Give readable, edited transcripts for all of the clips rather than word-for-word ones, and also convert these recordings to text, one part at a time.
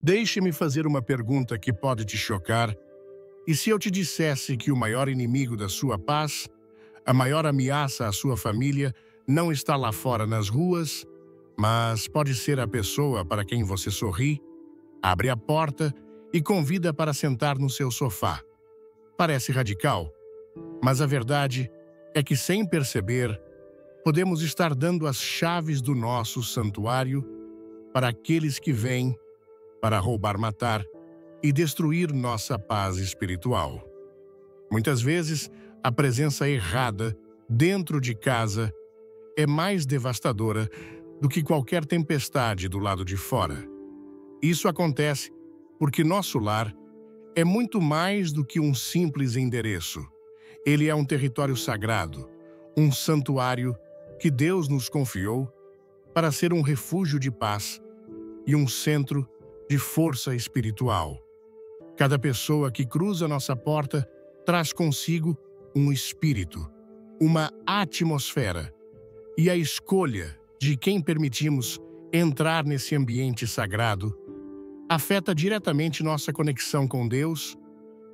Deixe-me fazer uma pergunta que pode te chocar. E se eu te dissesse que o maior inimigo da sua paz, a maior ameaça à sua família, não está lá fora nas ruas, mas pode ser a pessoa para quem você sorri, abre a porta e convida para sentar no seu sofá? Parece radical, mas a verdade é que, sem perceber, podemos estar dando as chaves do nosso santuário para aqueles que vêm para roubar, matar e destruir nossa paz espiritual. Muitas vezes, a presença errada dentro de casa é mais devastadora do que qualquer tempestade do lado de fora. Isso acontece porque nosso lar é muito mais do que um simples endereço. Ele é um território sagrado, um santuário que Deus nos confiou para ser um refúgio de paz e um centro de força espiritual. Cada pessoa que cruza nossa porta traz consigo um espírito, uma atmosfera, e a escolha de quem permitimos entrar nesse ambiente sagrado afeta diretamente nossa conexão com Deus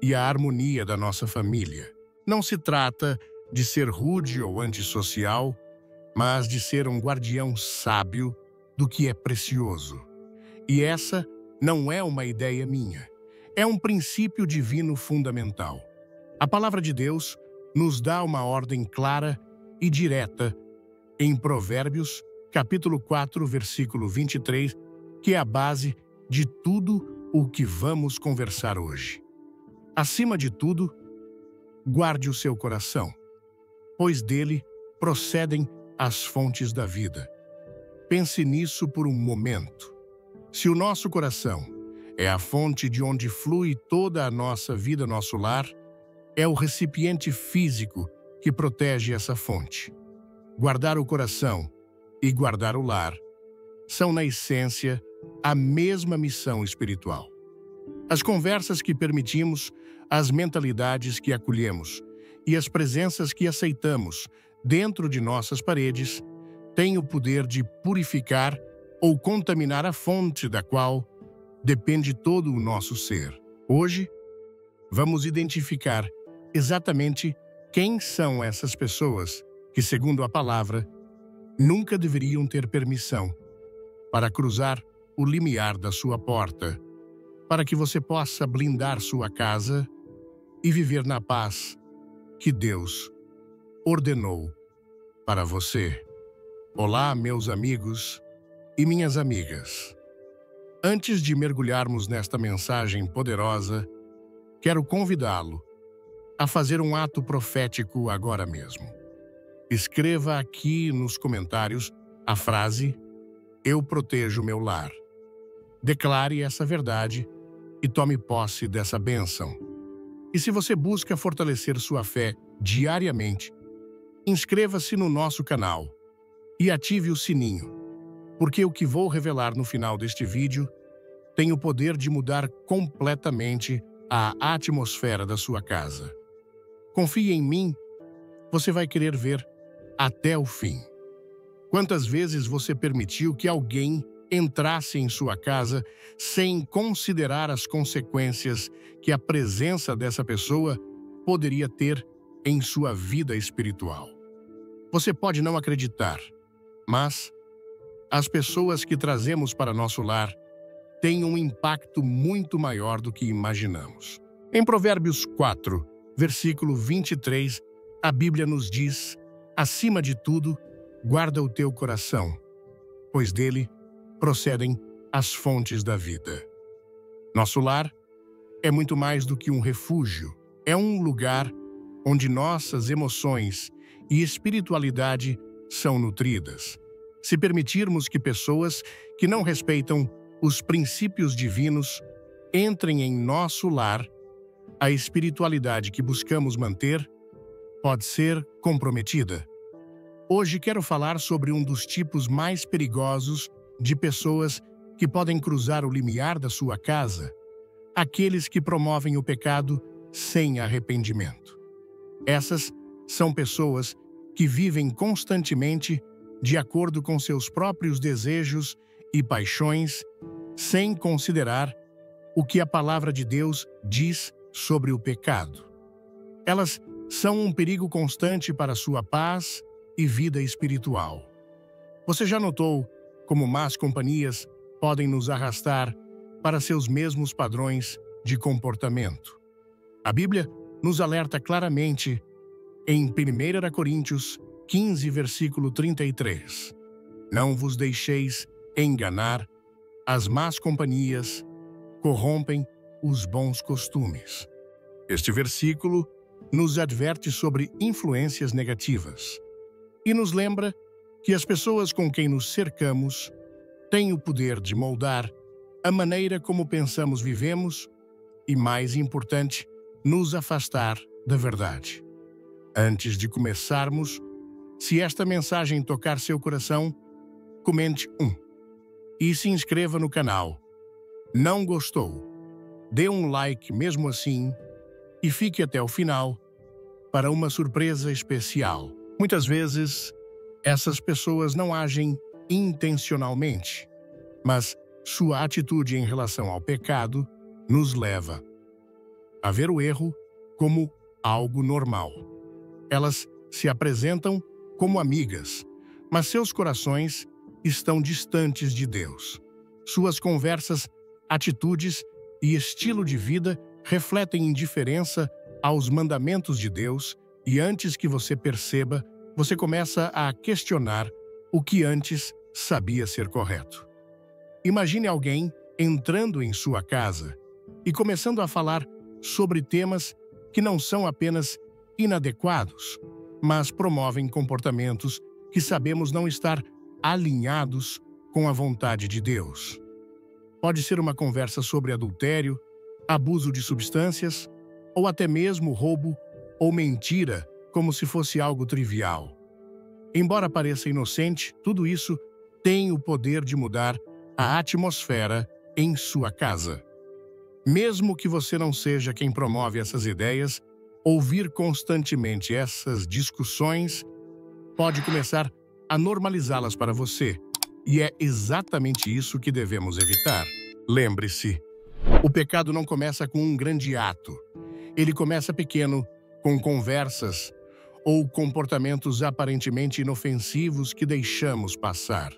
e a harmonia da nossa família. Não se trata de ser rude ou antissocial, mas de ser um guardião sábio do que é precioso. E essa não é uma ideia minha, é um princípio divino fundamental. A palavra de Deus nos dá uma ordem clara e direta em Provérbios, capítulo 4, versículo 23, que é a base de tudo o que vamos conversar hoje. Acima de tudo, guarde o seu coração, pois dele procedem as fontes da vida. Pense nisso por um momento. Se o nosso coração é a fonte de onde flui toda a nossa vida, nosso lar, é o recipiente físico que protege essa fonte. Guardar o coração e guardar o lar são, na essência, a mesma missão espiritual. As conversas que permitimos, as mentalidades que acolhemos e as presenças que aceitamos dentro de nossas paredes têm o poder de purificar ou contaminar a fonte da qual depende todo o nosso ser. Hoje, vamos identificar exatamente quem são essas pessoas que, segundo a palavra, nunca deveriam ter permissão para cruzar o limiar da sua porta, para que você possa blindar sua casa e viver na paz que Deus ordenou para você. Olá, meus amigos e minhas amigas. Antes de mergulharmos nesta mensagem poderosa, quero convidá-lo a fazer um ato profético agora mesmo. Escreva aqui nos comentários a frase "Eu protejo meu lar". Declare essa verdade e tome posse dessa bênção. E se você busca fortalecer sua fé diariamente, inscreva-se no nosso canal e ative o sininho, porque o que vou revelar no final deste vídeo tem o poder de mudar completamente a atmosfera da sua casa. Confie em mim, você vai querer ver até o fim. Quantas vezes você permitiu que alguém entrasse em sua casa sem considerar as consequências que a presença dessa pessoa poderia ter em sua vida espiritual? Você pode não acreditar, mas as pessoas que trazemos para nosso lar têm um impacto muito maior do que imaginamos. Em Provérbios 4, versículo 23, a Bíblia nos diz: acima de tudo, guarda o teu coração, pois dele procedem as fontes da vida. Nosso lar é muito mais do que um refúgio. É um lugar onde nossas emoções e espiritualidade são nutridas. Se permitirmos que pessoas que não respeitam os princípios divinos entrem em nosso lar, a espiritualidade que buscamos manter pode ser comprometida. Hoje quero falar sobre um dos tipos mais perigosos de pessoas que podem cruzar o limiar da sua casa, aqueles que promovem o pecado sem arrependimento. Essas são pessoas que vivem constantemente de acordo com seus próprios desejos e paixões, sem considerar o que a palavra de Deus diz sobre o pecado. Elas são um perigo constante para sua paz e vida espiritual. Você já notou como más companhias podem nos arrastar para seus mesmos padrões de comportamento? A Bíblia nos alerta claramente em 1 Coríntios 15, versículo 33. Não vos deixeis enganar, as más companhias corrompem os bons costumes. Este versículo nos adverte sobre influências negativas e nos lembra que as pessoas com quem nos cercamos têm o poder de moldar a maneira como pensamos, vivemos e, mais importante, nos afastar da verdade. Antes de começarmos, se esta mensagem tocar seu coração, comente e se inscreva no canal. Não gostou? Dê um like mesmo assim e fique até o final para uma surpresa especial. Muitas vezes, essas pessoas não agem intencionalmente, mas sua atitude em relação ao pecado nos leva a ver o erro como algo normal. Elas se apresentam como amigas, mas seus corações estão distantes de Deus. Suas conversas, atitudes e estilo de vida refletem indiferença aos mandamentos de Deus e antes que você perceba, você começa a questionar o que antes sabia ser correto. Imagine alguém entrando em sua casa e começando a falar sobre temas que não são apenas inadequados, mas promovem comportamentos que sabemos não estar alinhados com a vontade de Deus. Pode ser uma conversa sobre adultério, abuso de substâncias, ou até mesmo roubo ou mentira, como se fosse algo trivial. Embora pareça inocente, tudo isso tem o poder de mudar a atmosfera em sua casa. Mesmo que você não seja quem promove essas ideias, ouvir constantemente essas discussões pode começar a normalizá-las para você. E é exatamente isso que devemos evitar. Lembre-se, o pecado não começa com um grande ato. Ele começa pequeno, com conversas ou comportamentos aparentemente inofensivos que deixamos passar.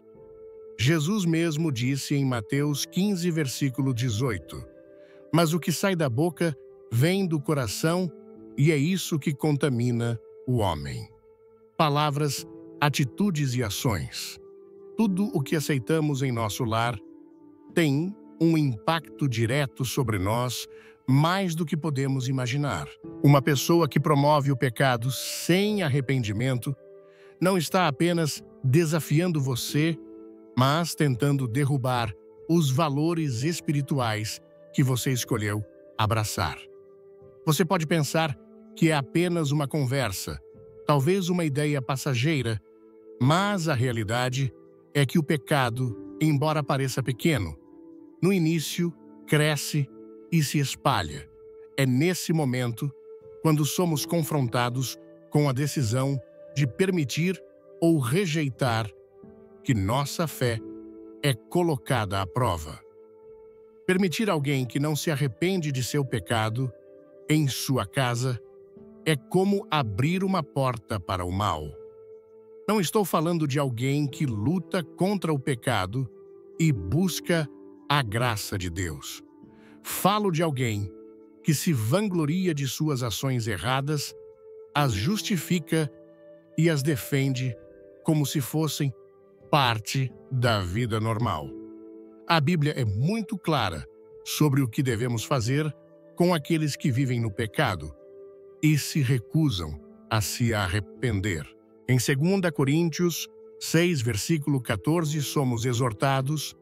Jesus mesmo disse em Mateus 15, versículo 18, mas o que sai da boca vem do coração e é isso que contamina o homem. Palavras, atitudes e ações. Tudo o que aceitamos em nosso lar tem um impacto direto sobre nós, mais do que podemos imaginar. Uma pessoa que promove o pecado sem arrependimento não está apenas desafiando você, mas tentando derrubar os valores espirituais que você escolheu abraçar. Você pode pensar que é apenas uma conversa, talvez uma ideia passageira, mas a realidade é que o pecado, embora pareça pequeno, no início cresce e se espalha. É nesse momento, quando somos confrontados com a decisão de permitir ou rejeitar, que nossa fé é colocada à prova. Permitir alguém que não se arrepende de seu pecado em sua casa é como abrir uma porta para o mal. Não estou falando de alguém que luta contra o pecado e busca a graça de Deus. Falo de alguém que se vangloria de suas ações erradas, as justifica e as defende como se fossem parte da vida normal. A Bíblia é muito clara sobre o que devemos fazer com aqueles que vivem no pecado e se recusam a se arrepender. Em 2 Coríntios 6, versículo 14, somos exortados: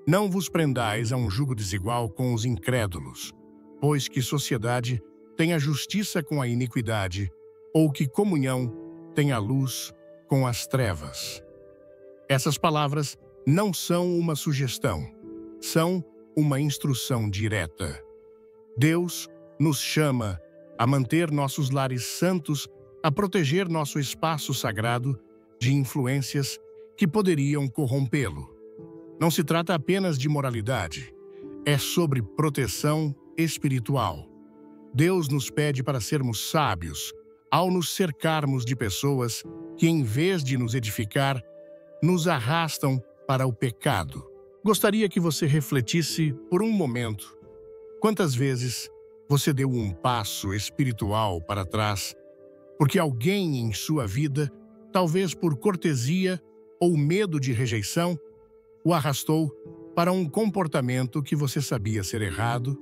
não vos prendais a um jugo desigual com os incrédulos, pois que sociedade tem a justiça com a iniquidade, ou que comunhão tem a luz com as trevas. Essas palavras não são uma sugestão, são uma instrução direta. Deus nos chama a manter nossos lares santos, a proteger nosso espaço sagrado de influências que poderiam corrompê-lo. Não se trata apenas de moralidade, é sobre proteção espiritual. Deus nos pede para sermos sábios ao nos cercarmos de pessoas que, em vez de nos edificar, nos arrastam para o pecado. Gostaria que você refletisse por um momento. Quantas vezes você deu um passo espiritual para trás porque alguém em sua vida, talvez por cortesia ou medo de rejeição, o arrastou para um comportamento que você sabia ser errado?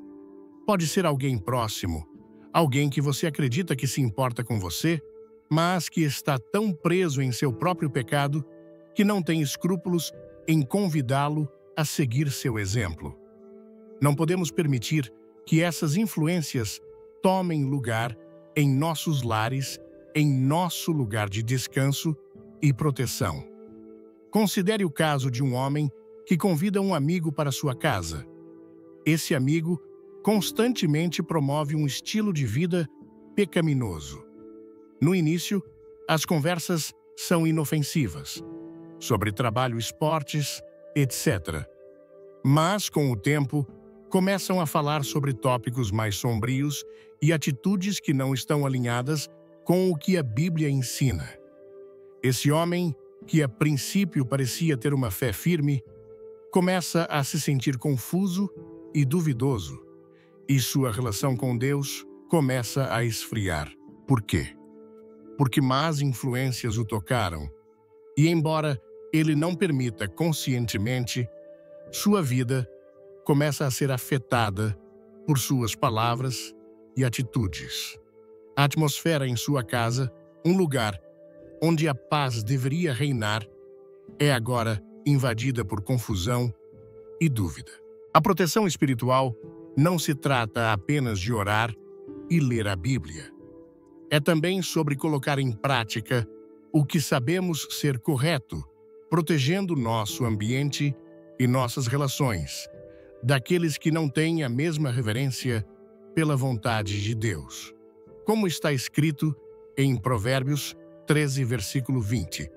Pode ser alguém próximo, alguém que você acredita que se importa com você, mas que está tão preso em seu próprio pecado que não tem escrúpulos em convidá-lo a seguir seu exemplo. Não podemos permitir que essas influências tomem lugar em nossos lares, em nosso lugar de descanso e proteção. Considere o caso de um homem que convida um amigo para sua casa. Esse amigo constantemente promove um estilo de vida pecaminoso. No início, as conversas são inofensivas, sobre trabalho, esportes, etc. Mas, com o tempo, começam a falar sobre tópicos mais sombrios e atitudes que não estão alinhadas com o que a Bíblia ensina. Esse homem, que a princípio parecia ter uma fé firme, começa a se sentir confuso e duvidoso, e sua relação com Deus começa a esfriar. Por quê? Porque más influências o tocaram, e embora ele não permita conscientemente, sua vida começa a ser afetada por suas palavras e atitudes. A atmosfera em sua casa, um lugar onde a paz deveria reinar, é agora invadida por confusão e dúvida. A proteção espiritual não se trata apenas de orar e ler a Bíblia. É também sobre colocar em prática o que sabemos ser correto, protegendo nosso ambiente e nossas relações daqueles que não têm a mesma reverência pela vontade de Deus. Como está escrito em Provérbios 13, versículo 20.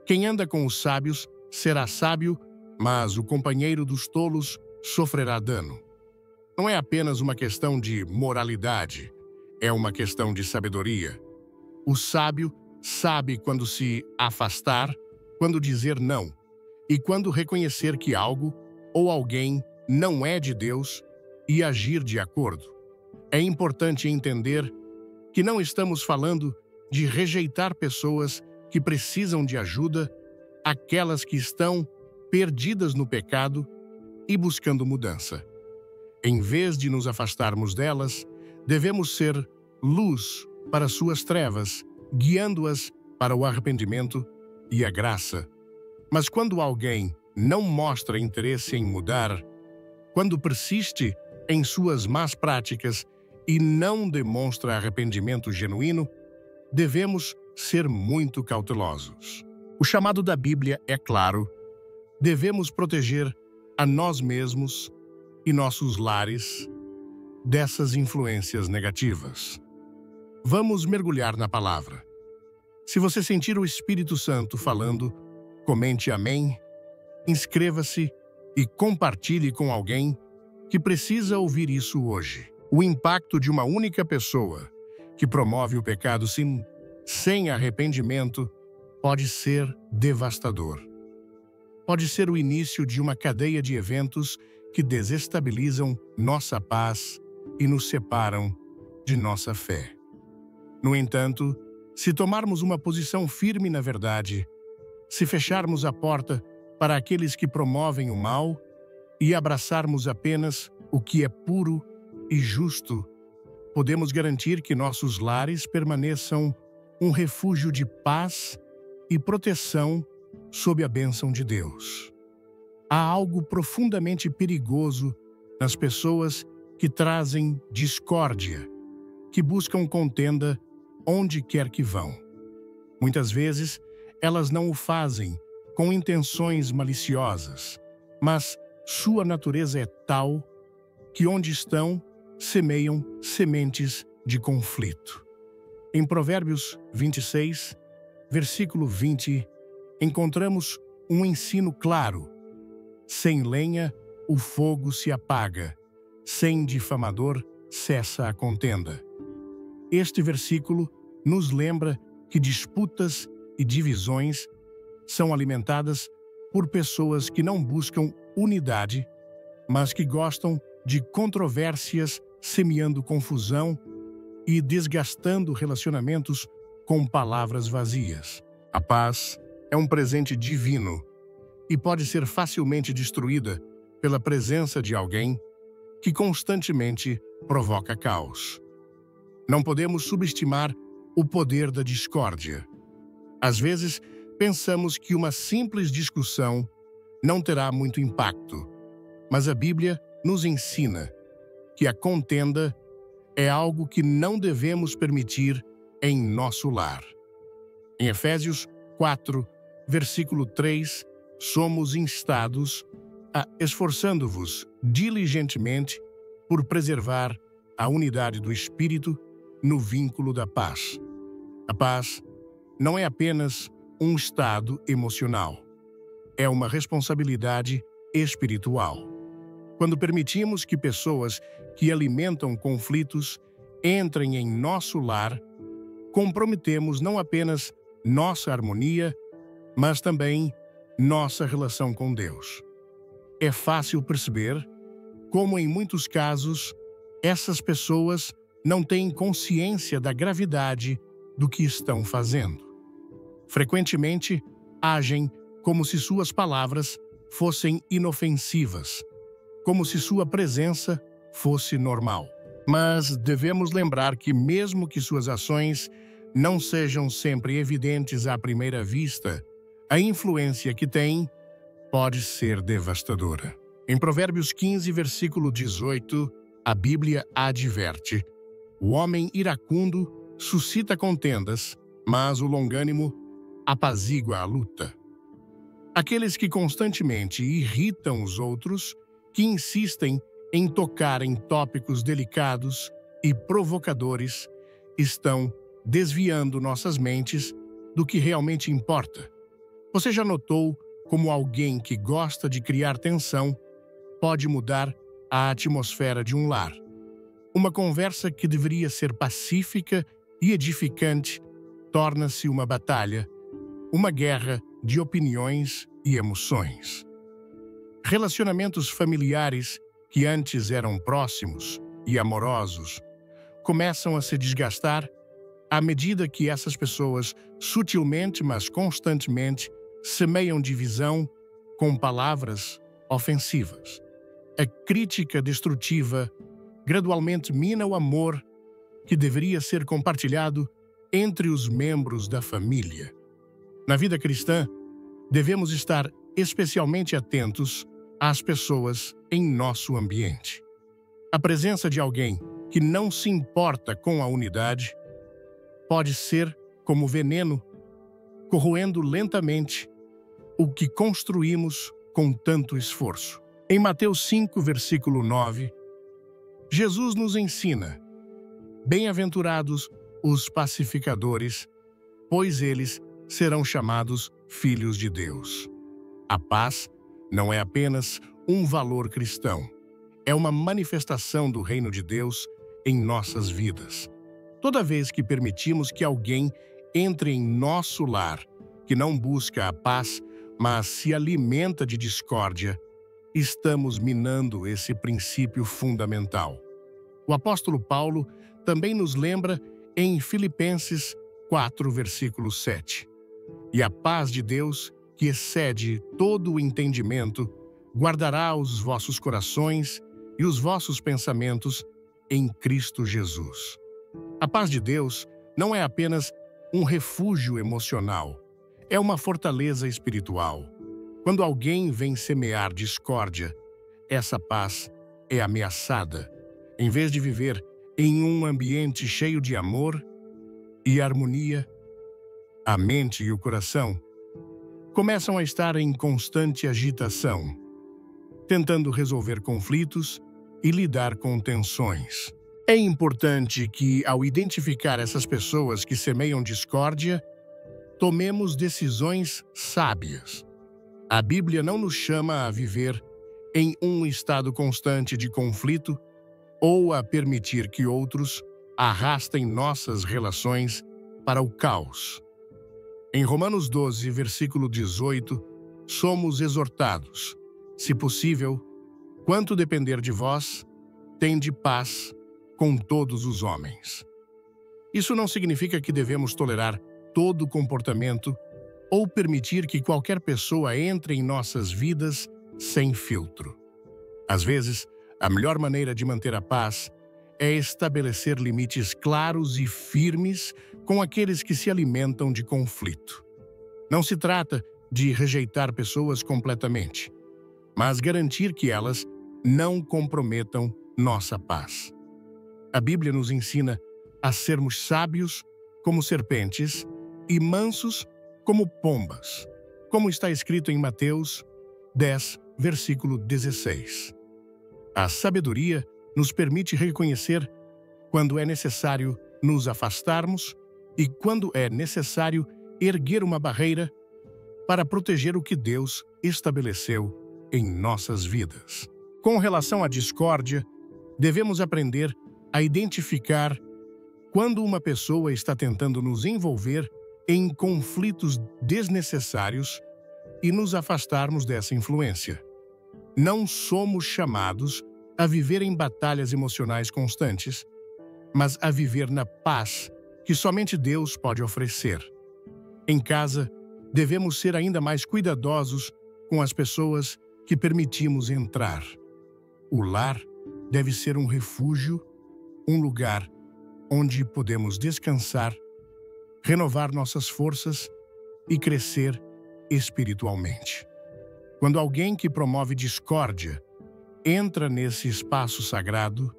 Quem anda com os sábios será sábio, mas o companheiro dos tolos sofrerá dano. Não é apenas uma questão de moralidade, é uma questão de sabedoria. O sábio sabe quando se afastar, quando dizer não, e quando reconhecer que algo ou alguém não é de Deus e agir de acordo. É importante entender que não estamos falando de rejeitar pessoas que precisam de ajuda, aquelas que estão perdidas no pecado e buscando mudança. Em vez de nos afastarmos delas, devemos ser luz para suas trevas, guiando-as para o arrependimento e a graça. Mas quando alguém não mostra interesse em mudar, quando persiste em suas más práticas e não demonstra arrependimento genuíno, devemos ser muito cautelosos. O chamado da Bíblia é claro: devemos proteger a nós mesmos e nossos lares dessas influências negativas. Vamos mergulhar na palavra. Se você sentir o Espírito Santo falando, comente amém, inscreva-se e compartilhe com alguém que precisa ouvir isso hoje. O impacto de uma única pessoa que promove o pecado sem arrependimento pode ser devastador. Pode ser o início de uma cadeia de eventos que desestabilizam nossa paz e nos separam de nossa fé. No entanto, se tomarmos uma posição firme na verdade, se fecharmos a porta para aqueles que promovem o mal e abraçarmos apenas o que é puro e justo, podemos garantir que nossos lares permaneçam um refúgio de paz e proteção sob a bênção de Deus. Há algo profundamente perigoso nas pessoas que trazem discórdia, que buscam contenda onde quer que vão. Muitas vezes, elas não o fazem com intenções maliciosas, mas sua natureza é tal que onde estão, semeiam sementes de conflito. Em Provérbios 26, versículo 20, encontramos um ensino claro: sem lenha, o fogo se apaga, sem difamador cessa a contenda. Este versículo nos lembra que disputas e divisões são alimentadas por pessoas que não buscam unidade, mas que gostam de controvérsias, semeando confusão e desgastando relacionamentos com palavras vazias. A paz é um presente divino e pode ser facilmente destruída pela presença de alguém que constantemente provoca caos. Não podemos subestimar o poder da discórdia. Às vezes, pensamos que uma simples discussão não terá muito impacto, mas a Bíblia nos ensina que a contenda é algo que não devemos permitir em nosso lar. Em Efésios 4, versículo 3, somos instados a esforçando-vos diligentemente por preservar a unidade do Espírito no vínculo da paz. A paz não é apenas um estado emocional, é uma responsabilidade espiritual. Quando permitimos que pessoas que alimentam conflitos entrem em nosso lar, comprometemos não apenas nossa harmonia, mas também nossa relação com Deus. É fácil perceber como, em muitos casos, essas pessoas não têm consciência da gravidade do que estão fazendo. Frequentemente, agem como se suas palavras fossem inofensivas, como se sua presença fosse normal. Mas devemos lembrar que, mesmo que suas ações não sejam sempre evidentes à primeira vista, a influência que têm pode ser devastadora. Em Provérbios 15, versículo 18, a Bíblia adverte: o homem iracundo suscita contendas, mas o longânimo apazigua a luta. Aqueles que constantemente irritam os outros, que insistem em tocar em tópicos delicados e provocadores, estão desviando nossas mentes do que realmente importa. Você já notou como alguém que gosta de criar tensão pode mudar a atmosfera de um lar? Uma conversa que deveria ser pacífica e edificante torna-se uma batalha, uma guerra de opiniões e emoções. Relacionamentos familiares que antes eram próximos e amorosos começam a se desgastar à medida que essas pessoas, sutilmente mas constantemente, semeiam divisão com palavras ofensivas. A crítica destrutiva gradualmente mina o amor que deveria ser compartilhado entre os membros da família. Na vida cristã, devemos estar especialmente atentos às pessoas em nosso ambiente. A presença de alguém que não se importa com a unidade pode ser como veneno, corroendo lentamente o que construímos com tanto esforço. Em Mateus 5, versículo 9, Jesus nos ensina: bem-aventurados os pacificadores, pois eles serão chamados filhos de Deus. A paz não é apenas um valor cristão, é uma manifestação do reino de Deus em nossas vidas. Toda vez que permitimos que alguém entre em nosso lar, que não busca a paz, mas se alimenta de discórdia, estamos minando esse princípio fundamental. O apóstolo Paulo também nos lembra em Filipenses 4, versículo 7. E a paz de Deus, que excede todo o entendimento, guardará os vossos corações e os vossos pensamentos em Cristo Jesus. A paz de Deus não é apenas um refúgio emocional, é uma fortaleza espiritual. Quando alguém vem semear discórdia, essa paz é ameaçada. Em vez de viver em um ambiente cheio de amor e harmonia, a mente e o coração começam a estar em constante agitação, tentando resolver conflitos e lidar com tensões. É importante que, ao identificar essas pessoas que semeiam discórdia, tomemos decisões sábias. A Bíblia não nos chama a viver em um estado constante de conflito ou a permitir que outros arrastem nossas relações para o caos. Em Romanos 12, versículo 18, somos exortados: se possível, quanto depender de vós, tende paz com todos os homens. Isso não significa que devemos tolerar todo comportamento ou permitir que qualquer pessoa entre em nossas vidas sem filtro. Às vezes, a melhor maneira de manter a paz é estabelecer limites claros e firmes com aqueles que se alimentam de conflito. Não se trata de rejeitar pessoas completamente, mas garantir que elas não comprometam nossa paz. A Bíblia nos ensina a sermos sábios como serpentes e mansos como pombas, como está escrito em Mateus 10, versículo 16. A sabedoria nos permite reconhecer quando é necessário nos afastarmos e quando é necessário erguer uma barreira para proteger o que Deus estabeleceu em nossas vidas. Com relação à discórdia, devemos aprender a identificar quando uma pessoa está tentando nos envolver em conflitos desnecessários e nos afastarmos dessa influência. Não somos chamados a viver em batalhas emocionais constantes, mas a viver na paz que somente Deus pode oferecer. Em casa, devemos ser ainda mais cuidadosos com as pessoas que permitimos entrar. O lar deve ser um refúgio, um lugar onde podemos descansar, renovar nossas forças e crescer espiritualmente. Quando alguém que promove discórdia entra nesse espaço sagrado,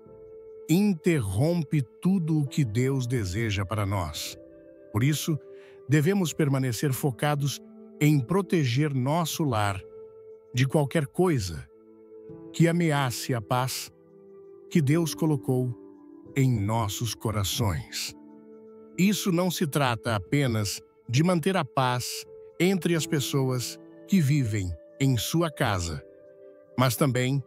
interrompe tudo o que Deus deseja para nós. Por isso, devemos permanecer focados em proteger nosso lar de qualquer coisa que ameace a paz que Deus colocou em nossos corações. Isso não se trata apenas de manter a paz entre as pessoas que vivem em sua casa, mas também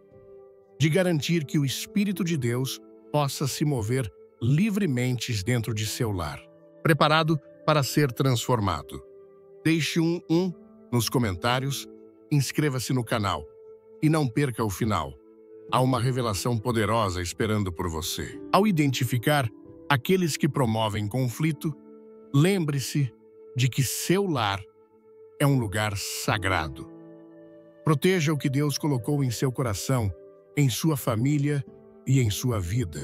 de garantir que o Espírito de Deus possa se mover livremente dentro de seu lar, preparado para ser transformado. Deixe um nos comentários, inscreva-se no canal e não perca o final. Há uma revelação poderosa esperando por você. Ao identificar aqueles que promovem conflito, lembre-se de que seu lar é um lugar sagrado. Proteja o que Deus colocou em seu coração, em sua família e em sua vida.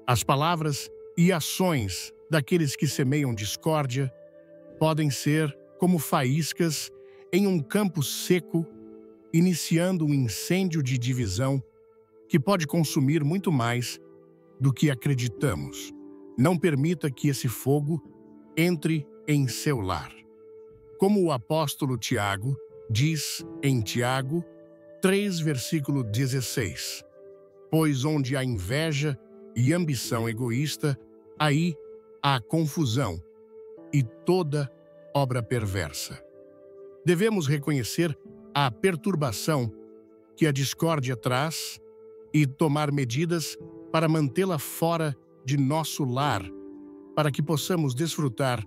As palavras e ações daqueles que semeiam discórdia podem ser como faíscas em um campo seco, iniciando um incêndio de divisão que pode consumir muito mais do que acreditamos. Não permita que esse fogo entre em seu lar. Como o apóstolo Tiago diz em Tiago 3, versículo 16: pois onde há inveja e ambição egoísta, aí há confusão e toda obra perversa. Devemos reconhecer a perturbação que a discórdia traz e tomar medidas para mantê-la fora de nosso lar, para que possamos desfrutar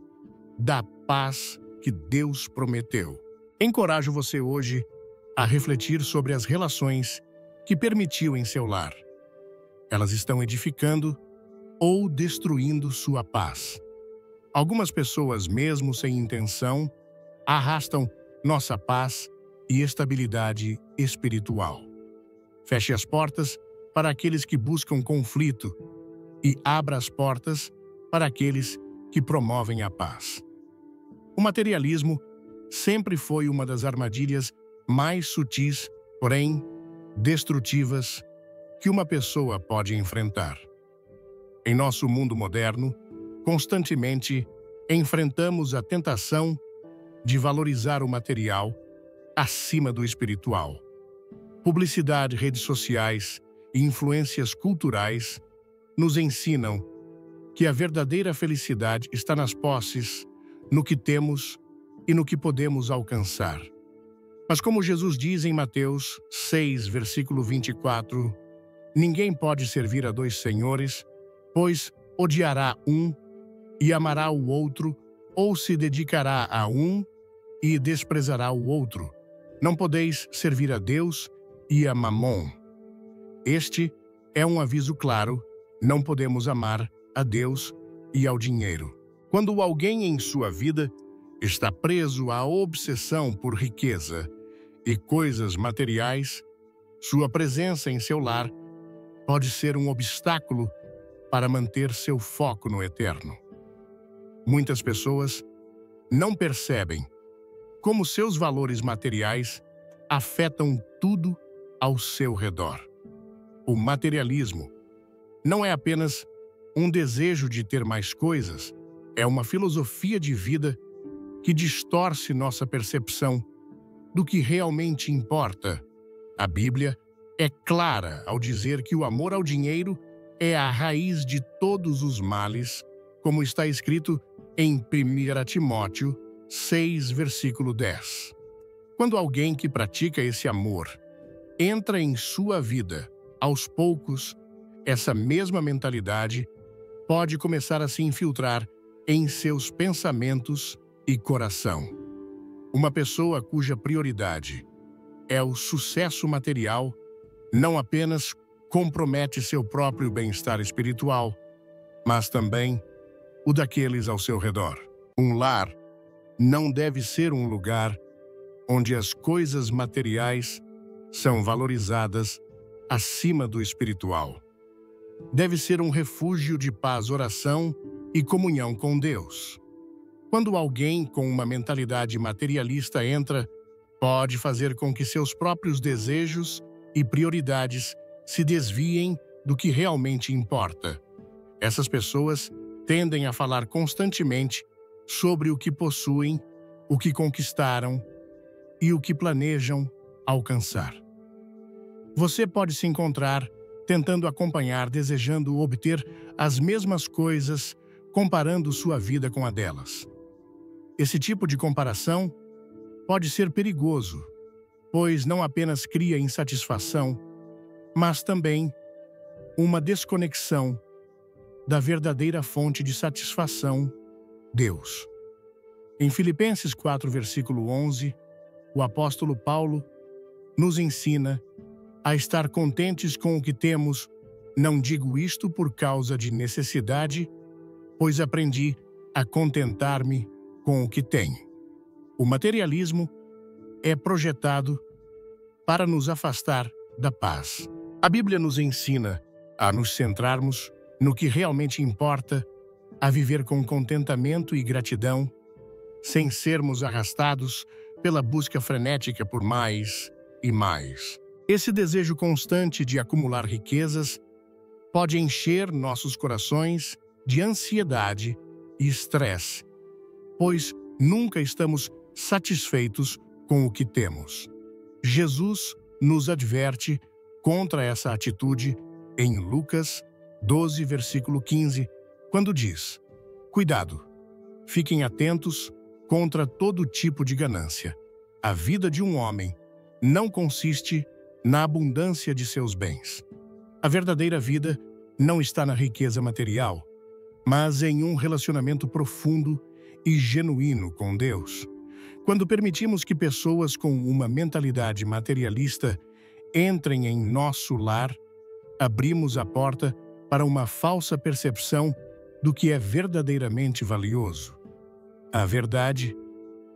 da paz que Deus prometeu. Encorajo você hoje a refletir sobre as relações que permitiu em seu lar. Elas estão edificando ou destruindo sua paz. Algumas pessoas, mesmo sem intenção, arrastam nossa paz e estabilidade espiritual. Feche as portas para aqueles que buscam conflito e abra as portas para aqueles que promovem a paz. O materialismo sempre foi uma das armadilhas mais sutis, porém destrutivas, que uma pessoa pode enfrentar. Em nosso mundo moderno, constantemente enfrentamos a tentação de valorizar o material acima do espiritual. Publicidade, redes sociais e influências culturais nos ensinam que a verdadeira felicidade está nas posses, no que temos e no que podemos alcançar. Mas como Jesus diz em Mateus 6, versículo 24, ninguém pode servir a dois senhores, pois odiará um e amará o outro, ou se dedicará a um e desprezará o outro. Não podeis servir a Deus e a Mamon. Este é um aviso claro: não podemos amar a Deus e ao dinheiro. Quando alguém em sua vida está preso à obsessão por riqueza e coisas materiais, sua presença em seu lar pode ser um obstáculo para manter seu foco no eterno. Muitas pessoas não percebem como seus valores materiais afetam tudo ao seu redor. O materialismo não é apenas um desejo de ter mais coisas, é uma filosofia de vida que distorce nossa percepção do que realmente importa. A Bíblia é clara ao dizer que o amor ao dinheiro é a raiz de todos os males, como está escrito em 1 Timóteo 6, versículo 10. Quando alguém que pratica esse amor entra em sua vida, aos poucos, essa mesma mentalidade pode começar a se infiltrar em seus pensamentos e coração. Uma pessoa cuja prioridade é o sucesso material não apenas compromete seu próprio bem-estar espiritual, mas também o daqueles ao seu redor. Um lar não deve ser um lugar onde as coisas materiais são valorizadas acima do espiritual. Deve ser um refúgio de paz, oração e comunhão com Deus. Quando alguém com uma mentalidade materialista entra, pode fazer com que seus próprios desejos e prioridades se desviem do que realmente importa. Essas pessoas tendem a falar constantemente sobre o que possuem, o que conquistaram e o que planejam alcançar. Você pode se encontrar tentando acompanhar, desejando obter as mesmas coisas, comparando sua vida com a delas. Esse tipo de comparação pode ser perigoso, pois não apenas cria insatisfação, mas também uma desconexão da verdadeira fonte de satisfação, Deus. Em Filipenses 4, versículo 11, o apóstolo Paulo nos ensina a estar contentes com o que temos. Não digo isto por causa de necessidade, pois aprendi a contentar-me com o que tenho. O materialismo é projetado para nos afastar da paz. A Bíblia nos ensina a nos centrarmos no que realmente importa, a viver com contentamento e gratidão, sem sermos arrastados pela busca frenética por mais e mais. Esse desejo constante de acumular riquezas pode encher nossos corações de ansiedade e estresse, pois nunca estamos satisfeitos com o que temos. Jesus nos adverte contra essa atitude em Lucas 12, versículo 15, quando diz: Cuidado, fiquem atentos contra todo tipo de ganância. A vida de um homem não consiste na abundância de seus bens. A verdadeira vida não está na riqueza material, mas em um relacionamento profundo e genuíno com Deus. Quando permitimos que pessoas com uma mentalidade materialista entrem em nosso lar, abrimos a porta para uma falsa percepção do que é verdadeiramente valioso. A verdade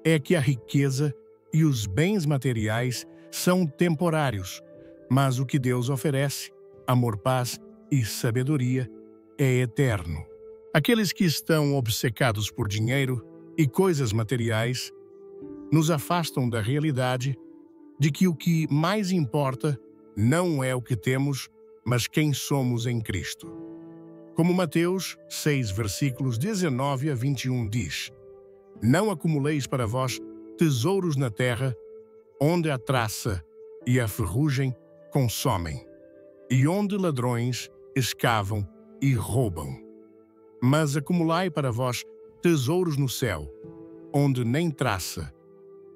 é que a riqueza e os bens materiais são temporários, mas o que Deus oferece, amor, paz e sabedoria, é eterno. Aqueles que estão obcecados por dinheiro e coisas materiais nos afastam da realidade de que o que mais importa não é o que temos, mas quem somos em Cristo. Como Mateus 6, versículos 19 a 21 diz: Não acumuleis para vós tesouros na terra, onde a traça e a ferrugem consomem, e onde ladrões escavam e roubam. Mas acumulai para vós tesouros no céu, onde nem traça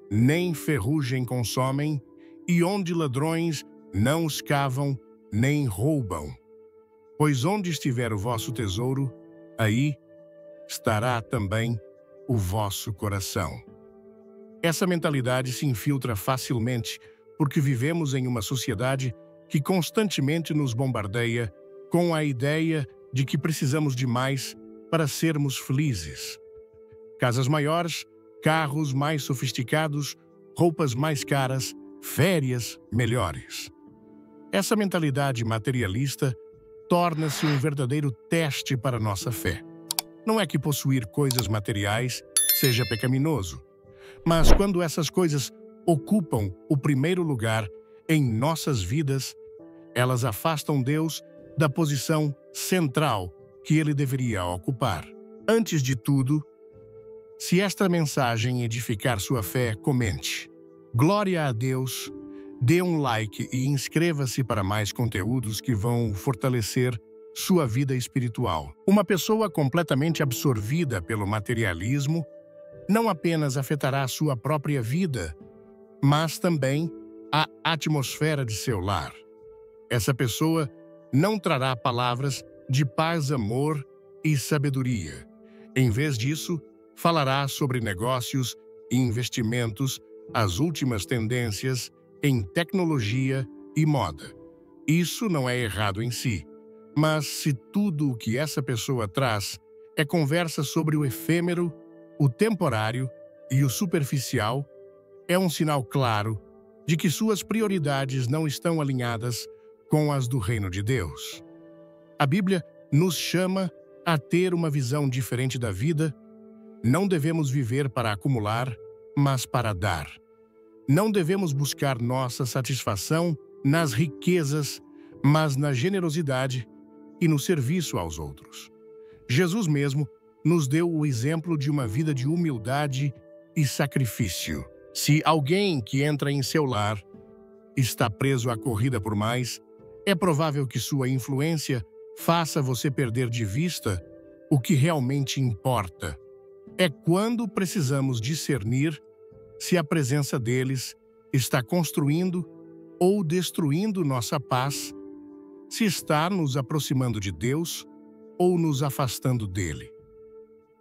nem ferrugem consomem, e onde ladrões não escavam nem roubam. Pois onde estiver o vosso tesouro, aí estará também o vosso coração. Essa mentalidade se infiltra facilmente porque vivemos em uma sociedade que constantemente nos bombardeia com a ideia de que precisamos de mais para sermos felizes. Casas maiores, carros mais sofisticados, roupas mais caras, férias melhores. Essa mentalidade materialista torna-se um verdadeiro teste para nossa fé. Não é que possuir coisas materiais seja pecaminoso, mas quando essas coisas ocupam o primeiro lugar em nossas vidas, elas afastam Deus da posição central que ele deveria ocupar. Antes de tudo, se esta mensagem edificar sua fé, comente. Glória a Deus, dê um like e inscreva-se para mais conteúdos que vão fortalecer sua vida espiritual. Uma pessoa completamente absorvida pelo materialismo não apenas afetará sua própria vida, mas também a atmosfera de seu lar. Essa pessoa não trará palavras de paz, amor e sabedoria. Em vez disso, falará sobre negócios e investimentos, as últimas tendências em tecnologia e moda. Isso não é errado em si, mas se tudo o que essa pessoa traz é conversa sobre o efêmero, o temporário e o superficial, é um sinal claro de que suas prioridades não estão alinhadas com as do reino de Deus. A Bíblia nos chama a ter uma visão diferente da vida. Não devemos viver para acumular, mas para dar. Não devemos buscar nossa satisfação nas riquezas, mas na generosidade e no serviço aos outros. Jesus mesmo nos deu o exemplo de uma vida de humildade e sacrifício. Se alguém que entra em seu lar está preso à corrida por mais, é provável que sua influência faça você perder de vista o que realmente importa. É quando precisamos discernir se a presença deles está construindo ou destruindo nossa paz, se está nos aproximando de Deus ou nos afastando dele.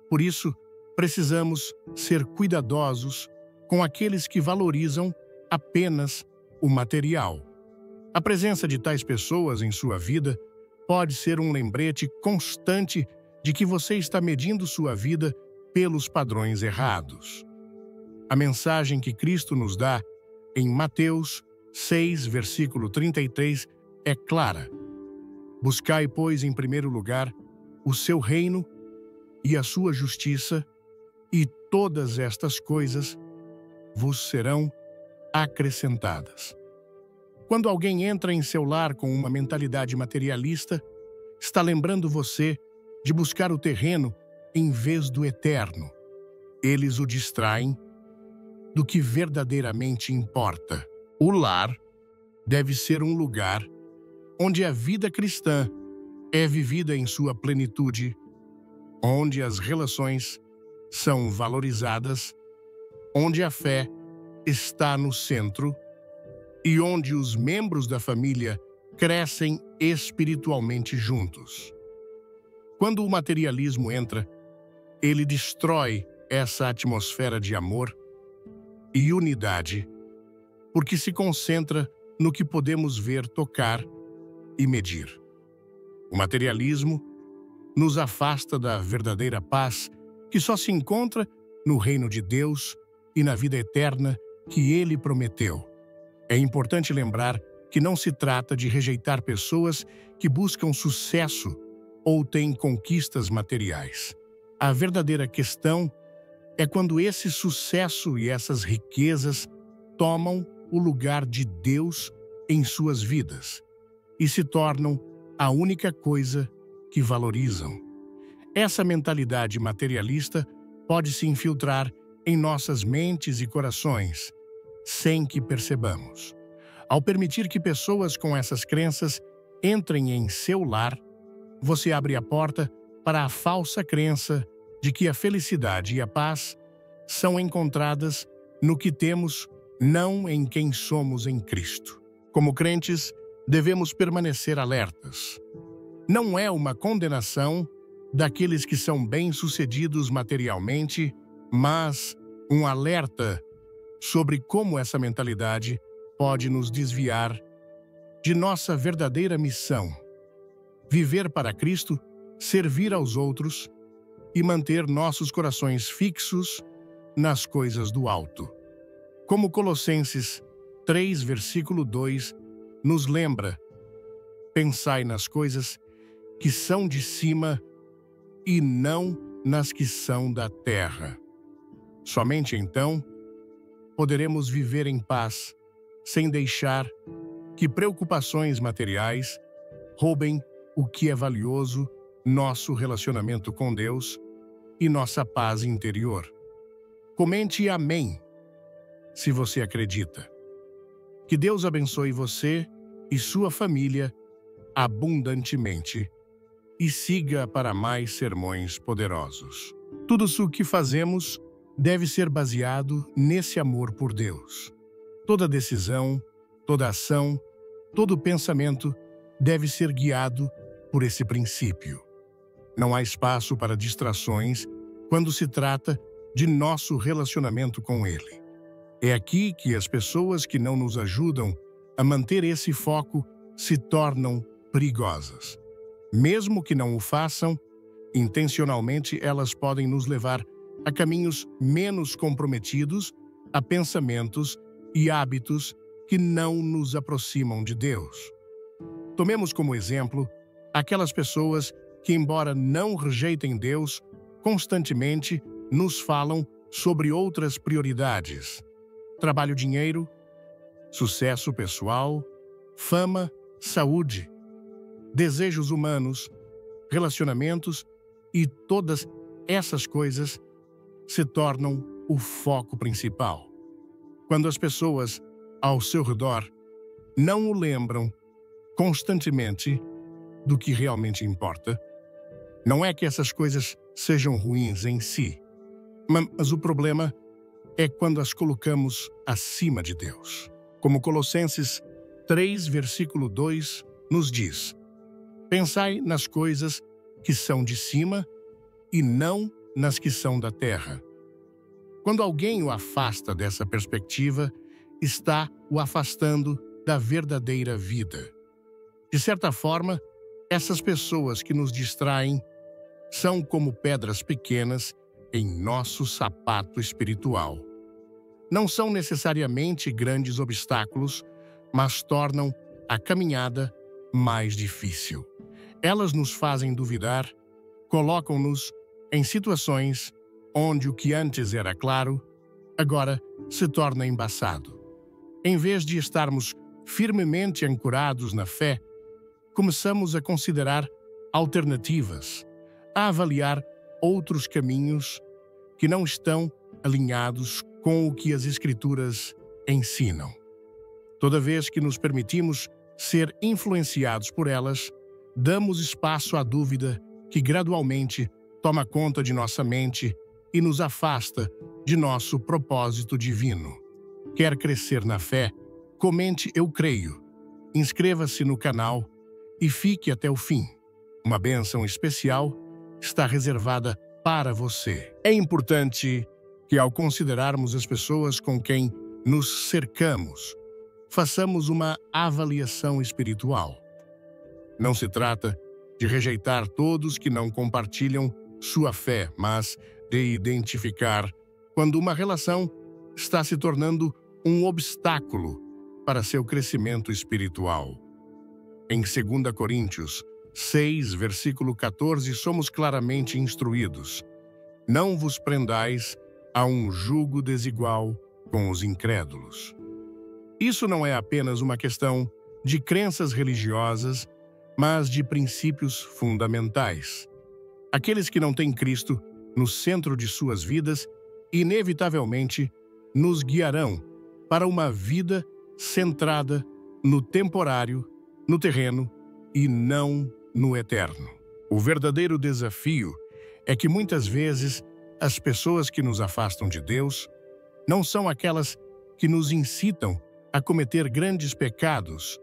Por isso, precisamos ser cuidadosos com aqueles que valorizam apenas o material. A presença de tais pessoas em sua vida pode ser um lembrete constante de que você está medindo sua vida pelos padrões errados. A mensagem que Cristo nos dá em Mateus 6, versículo 33, é clara. Buscai, pois, em primeiro lugar o seu reino e a sua justiça, e todas estas coisas vos serão acrescentadas. Quando alguém entra em seu lar com uma mentalidade materialista, está lembrando você de buscar o terreno em vez do eterno. Eles o distraem do que verdadeiramente importa. O lar deve ser um lugar onde a vida cristã é vivida em sua plenitude, onde as relações são valorizadas, onde a fé está no centro e onde os membros da família crescem espiritualmente juntos. Quando o materialismo entra, ele destrói essa atmosfera de amor e unidade, porque se concentra no que podemos ver, tocar e medir. O materialismo nos afasta da verdadeira paz que só se encontra no reino de Deus e na vida eterna que Ele prometeu. É importante lembrar que não se trata de rejeitar pessoas que buscam sucesso ou têm conquistas materiais. A verdadeira questão é quando esse sucesso e essas riquezas tomam o lugar de Deus em suas vidas e se tornam a única coisa que valorizam. Essa mentalidade materialista pode se infiltrar em nossas mentes e corações, sem que percebamos. Ao permitir que pessoas com essas crenças entrem em seu lar, você abre a porta para a falsa crença de que a felicidade e a paz são encontradas no que temos, não em quem somos em Cristo. Como crentes, devemos permanecer alertas. Não é uma condenação daqueles que são bem-sucedidos materialmente, mas um alerta sobre como essa mentalidade pode nos desviar de nossa verdadeira missão: viver para Cristo, servir aos outros e manter nossos corações fixos nas coisas do alto. Como Colossenses 3, versículo 2, nos lembra: pensai nas coisas que são de cima e não nas que são da terra. Somente então poderemos viver em paz, sem deixar que preocupações materiais roubem o que é valioso, nosso relacionamento com Deus e nossa paz interior. Comente amém, se você acredita. Que Deus abençoe você e sua família abundantemente e siga para mais sermões poderosos. Tudo o que fazemos deve ser baseado nesse amor por Deus. Toda decisão, toda ação, todo pensamento deve ser guiado por esse princípio. Não há espaço para distrações quando se trata de nosso relacionamento com Ele. É aqui que as pessoas que não nos ajudam a manter esse foco se tornam perigosas. Mesmo que não o façam, intencionalmente elas podem nos levar a caminhos menos comprometidos, a pensamentos e hábitos que não nos aproximam de Deus. Tomemos como exemplo aquelas pessoas que, embora não rejeitem Deus, constantemente nos falam sobre outras prioridades: trabalho, dinheiro, sucesso pessoal, fama, saúde, desejos humanos, relacionamentos, e todas essas coisas se tornam o foco principal. Quando as pessoas ao seu redor não o lembram constantemente do que realmente importa, não é que essas coisas sejam ruins em si, mas o problema é quando as colocamos acima de Deus. Como Colossenses 3, versículo 2 nos diz: pensai nas coisas que são de cima e não nas que são da terra. Quando alguém o afasta dessa perspectiva, está o afastando da verdadeira vida. De certa forma, essas pessoas que nos distraem são como pedras pequenas em nosso sapato espiritual. Não são necessariamente grandes obstáculos, mas tornam a caminhada mais difícil. Elas nos fazem duvidar, colocam-nos em situações onde o que antes era claro, agora se torna embaçado. Em vez de estarmos firmemente ancorados na fé, começamos a considerar alternativas, a avaliar outros caminhos que não estão alinhados com o que as Escrituras ensinam. Toda vez que nos permitimos ser influenciados por elas, damos espaço à dúvida que gradualmente toma conta de nossa mente e nos afasta de nosso propósito divino. Quer crescer na fé? Comente "Eu creio", inscreva-se no canal e fique até o fim. Uma bênção especial está reservada para você. É importante que, ao considerarmos as pessoas com quem nos cercamos, façamos uma avaliação espiritual. Não se trata de rejeitar todos que não compartilham sua fé, mas de identificar quando uma relação está se tornando um obstáculo para seu crescimento espiritual. Em 2 Coríntios 6, versículo 14, somos claramente instruídos: não vos prendais a um jugo desigual com os incrédulos. Isso não é apenas uma questão de crenças religiosas, mas de princípios fundamentais. Aqueles que não têm Cristo no centro de suas vidas, inevitavelmente nos guiarão para uma vida centrada no temporário, no terreno e não no eterno. O verdadeiro desafio é que muitas vezes as pessoas que nos afastam de Deus não são aquelas que nos incitam a cometer grandes pecados,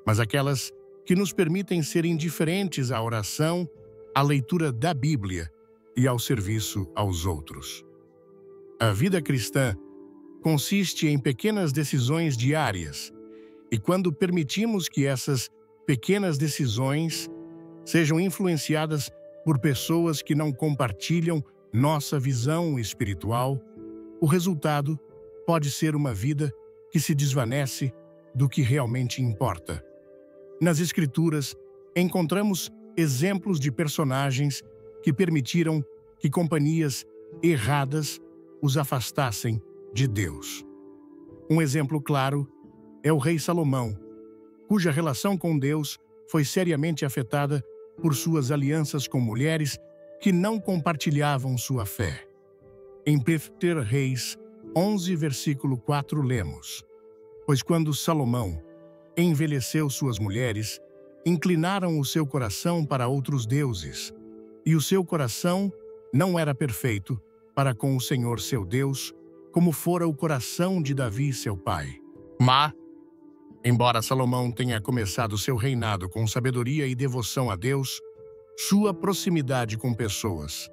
mas aquelas que nos permitem ser indiferentes à oração, à leitura da Bíblia e ao serviço aos outros. A vida cristã consiste em pequenas decisões diárias, e quando permitimos que essas pequenas decisões sejam influenciadas por pessoas que não compartilham nossa visão espiritual, o resultado pode ser uma vida que se desvanece do que realmente importa. Nas Escrituras, encontramos exemplos de personagens que permitiram que companhias erradas os afastassem de Deus. Um exemplo claro é o rei Salomão, cuja relação com Deus foi seriamente afetada por suas alianças com mulheres que não compartilhavam sua fé. Em 1 Reis 11, versículo 4, lemos: Pois quando Salomão envelheceu, suas mulheres inclinaram o seu coração para outros deuses, e o seu coração não era perfeito para com o Senhor seu Deus, como fora o coração de Davi, seu pai. Mas, embora Salomão tenha começado seu reinado com sabedoria e devoção a Deus, sua proximidade com pessoas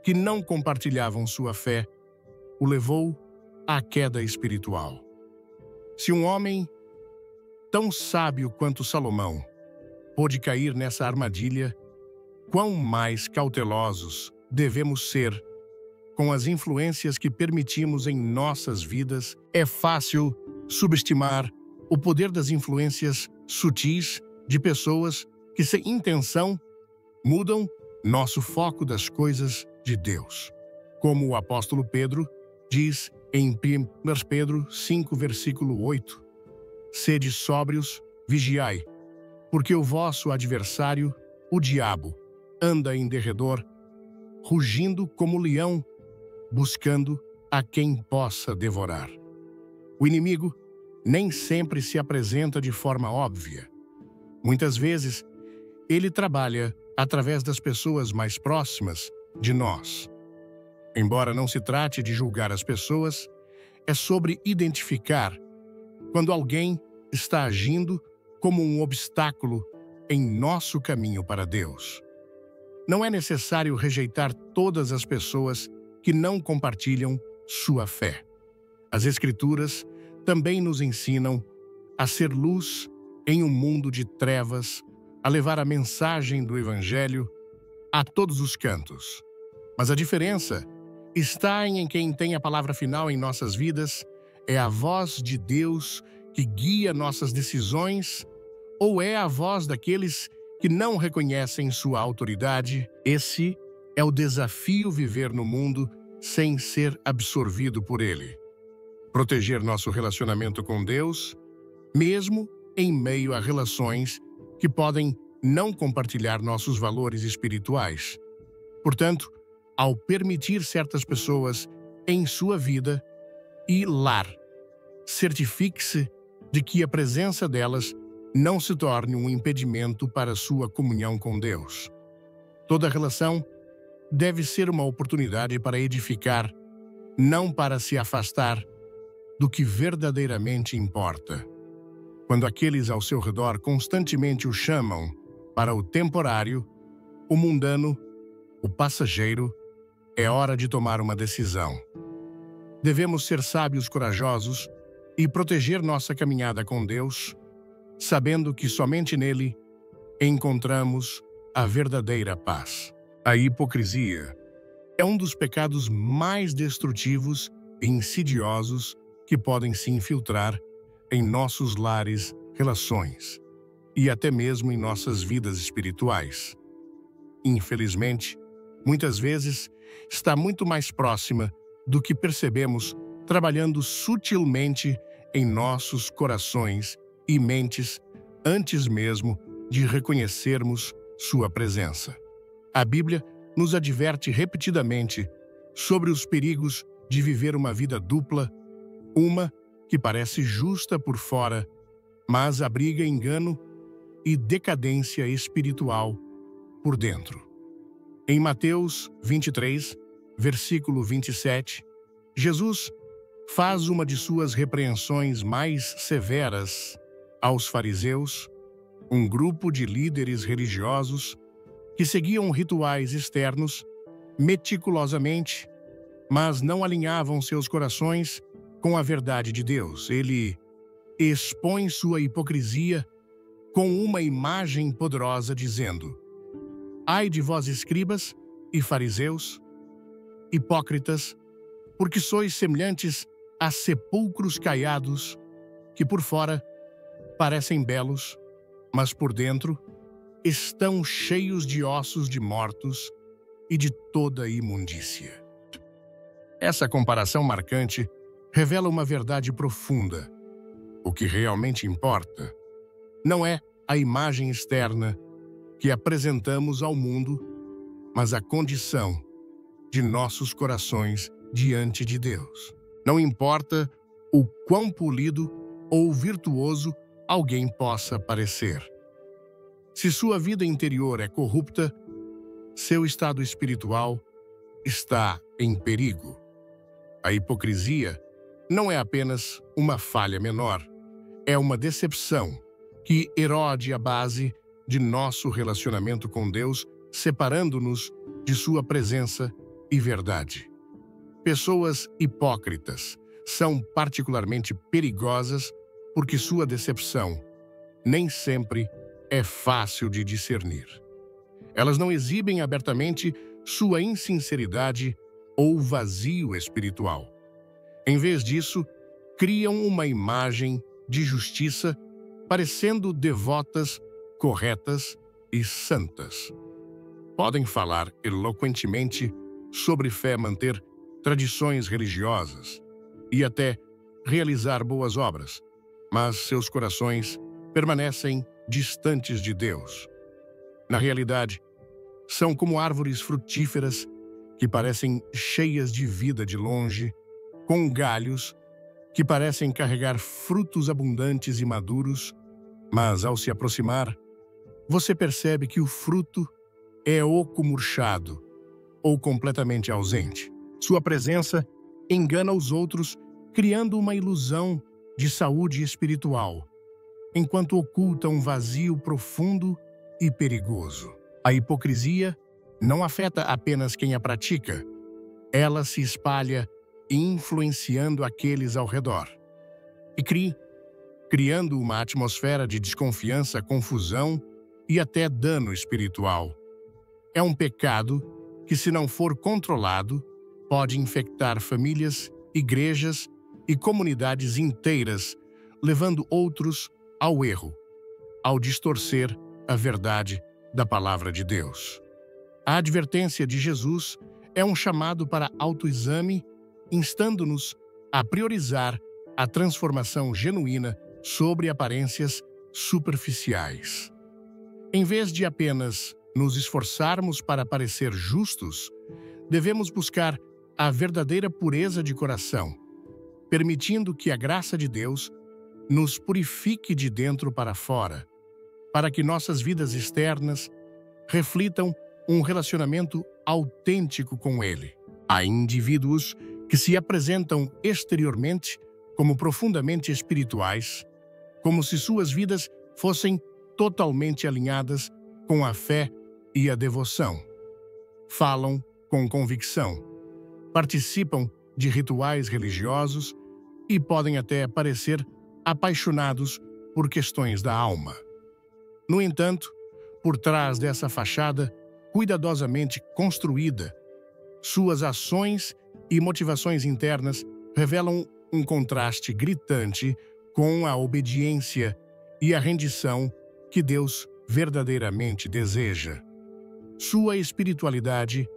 que não compartilhavam sua fé o levou à queda espiritual. Se um homem tão sábio quanto Salomão pôde cair nessa armadilha, quão mais cautelosos devemos ser com as influências que permitimos em nossas vidas? É fácil subestimar o poder das influências sutis de pessoas que, sem intenção, mudam nosso foco das coisas de Deus. Como o apóstolo Pedro diz em 1 Pedro 5, versículo 8, Sede sóbrios, vigiai, porque o vosso adversário, o diabo, anda em derredor, rugindo como leão, buscando a quem possa devorar. O inimigo nem sempre se apresenta de forma óbvia. Muitas vezes, ele trabalha através das pessoas mais próximas de nós. Embora não se trate de julgar as pessoas, é sobre identificar quando alguém está agindo como um obstáculo em nosso caminho para Deus. Não é necessário rejeitar todas as pessoas que não compartilham sua fé. As Escrituras também nos ensinam a ser luz em um mundo de trevas, a levar a mensagem do Evangelho a todos os cantos. Mas a diferença está em quem tem a palavra final em nossas vidas. É a voz de Deus que guia nossas decisões, ou é a voz daqueles que não reconhecem sua autoridade? Esse é o desafio: viver no mundo sem ser absorvido por ele. Proteger nosso relacionamento com Deus, mesmo em meio a relações que podem não compartilhar nossos valores espirituais. Portanto, ao permitir certas pessoas em sua vida e lar, certifique-se de que a presença delas não se torne um impedimento para sua comunhão com Deus. Toda relação deve ser uma oportunidade para edificar, não para se afastar do que verdadeiramente importa. Quando aqueles ao seu redor constantemente o chamam para o temporário, o mundano, o passageiro, é hora de tomar uma decisão. Devemos ser sábios, corajosos e proteger nossa caminhada com Deus, sabendo que somente nele encontramos a verdadeira paz. A hipocrisia é um dos pecados mais destrutivos e insidiosos que podem se infiltrar em nossos lares, relações e até mesmo em nossas vidas espirituais. Infelizmente, muitas vezes está muito mais próxima do que percebemos, trabalhando sutilmente em nossos corações e mentes antes mesmo de reconhecermos sua presença. A Bíblia nos adverte repetidamente sobre os perigos de viver uma vida dupla, uma que parece justa por fora, mas abriga engano e decadência espiritual por dentro. Em Mateus 23, versículo 27, Jesus faz uma de suas repreensões mais severas aos fariseus, um grupo de líderes religiosos que seguiam rituais externos meticulosamente, mas não alinhavam seus corações com a verdade de Deus. Ele expõe sua hipocrisia com uma imagem poderosa, dizendo: Ai de vós, escribas e fariseus, hipócritas, porque sois semelhantes a sepulcros caiados, que por fora parecem belos, mas por dentro estão cheios de ossos de mortos e de toda imundícia. Essa comparação marcante revela uma verdade profunda. O que realmente importa não é a imagem externa que apresentamos ao mundo, mas a condição de nossos corações diante de Deus. Não importa o quão polido ou virtuoso alguém possa parecer. Se sua vida interior é corrupta, seu estado espiritual está em perigo. A hipocrisia não é apenas uma falha menor, é uma decepção que erode a base de nosso relacionamento com Deus, separando-nos de sua presença e verdade. Pessoas hipócritas são particularmente perigosas porque sua decepção nem sempre é fácil de discernir. Elas não exibem abertamente sua insinceridade ou vazio espiritual. Em vez disso, criam uma imagem de justiça, parecendo devotas, corretas e santas. Podem falar eloquentemente sobre fé, manter tradições religiosas e até realizar boas obras, mas seus corações permanecem distantes de Deus. Na realidade, são como árvores frutíferas que parecem cheias de vida de longe, com galhos que parecem carregar frutos abundantes e maduros, mas ao se aproximar, você percebe que o fruto é oco murchado ou completamente ausente. Sua presença engana os outros, criando uma ilusão de saúde espiritual, enquanto oculta um vazio profundo e perigoso. A hipocrisia não afeta apenas quem a pratica, ela se espalha influenciando aqueles ao redor. E criando uma atmosfera de desconfiança, confusão e até dano espiritual. É um pecado que, se não for controlado, pode infectar famílias, igrejas e comunidades inteiras, levando outros ao erro, ao distorcer a verdade da palavra de Deus. A advertência de Jesus é um chamado para autoexame, instando-nos a priorizar a transformação genuína sobre aparências superficiais. Em vez de apenas nos esforçarmos para parecer justos, devemos buscar a verdadeira pureza de coração, permitindo que a graça de Deus nos purifique de dentro para fora, para que nossas vidas externas reflitam um relacionamento autêntico com Ele. Há indivíduos que se apresentam exteriormente como profundamente espirituais, como se suas vidas fossem totalmente alinhadas com a fé e a devoção. Falam com convicção, participam de rituais religiosos e podem até parecer apaixonados por questões da alma. No entanto, por trás dessa fachada cuidadosamente construída, suas ações e motivações internas revelam um contraste gritante com a obediência e a rendição que Deus verdadeiramente deseja. Sua espiritualidade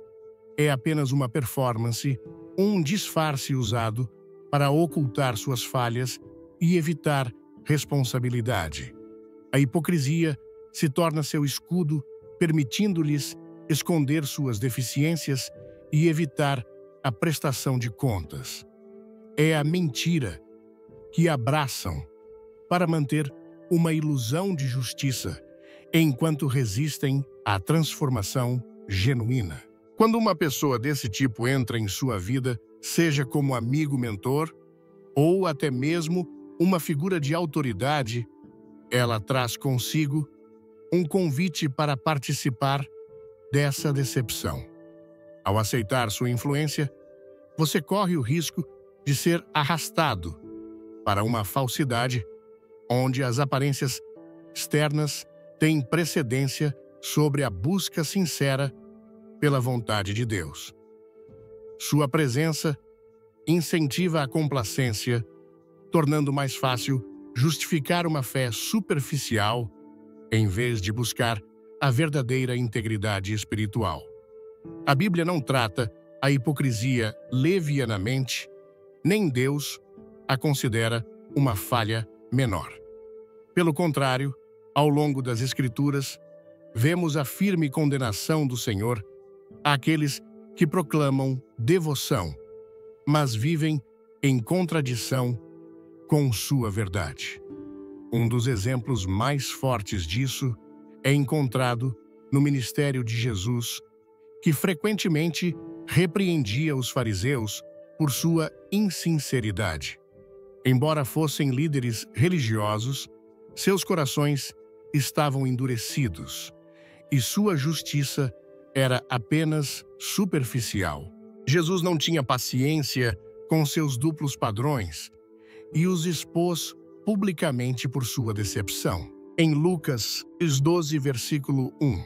é apenas uma performance, um disfarce usado para ocultar suas falhas e evitar responsabilidade. A hipocrisia se torna seu escudo, permitindo-lhes esconder suas deficiências e evitar a prestação de contas. É a mentira que abraçam para manter uma ilusão de justiça, enquanto resistem à transformação genuína. Quando uma pessoa desse tipo entra em sua vida, seja como amigo mentor ou até mesmo uma figura de autoridade, ela traz consigo um convite para participar dessa decepção. Ao aceitar sua influência, você corre o risco de ser arrastado para uma falsidade onde as aparências externas têm precedência sobre a busca sincera pela vontade de Deus. Sua presença incentiva a complacência, tornando mais fácil justificar uma fé superficial em vez de buscar a verdadeira integridade espiritual. A Bíblia não trata a hipocrisia levianamente, nem Deus a considera uma falha menor. Pelo contrário, ao longo das Escrituras, vemos a firme condenação do Senhor àqueles que proclamam devoção, mas vivem em contradição com sua verdade. Um dos exemplos mais fortes disso é encontrado no ministério de Jesus, que frequentemente repreendia os fariseus por sua insinceridade. Embora fossem líderes religiosos, seus corações estavam endurecidos e sua justiça era apenas superficial. Jesus não tinha paciência com seus duplos padrões e os expôs publicamente por sua decepção. Em Lucas 12, versículo 1,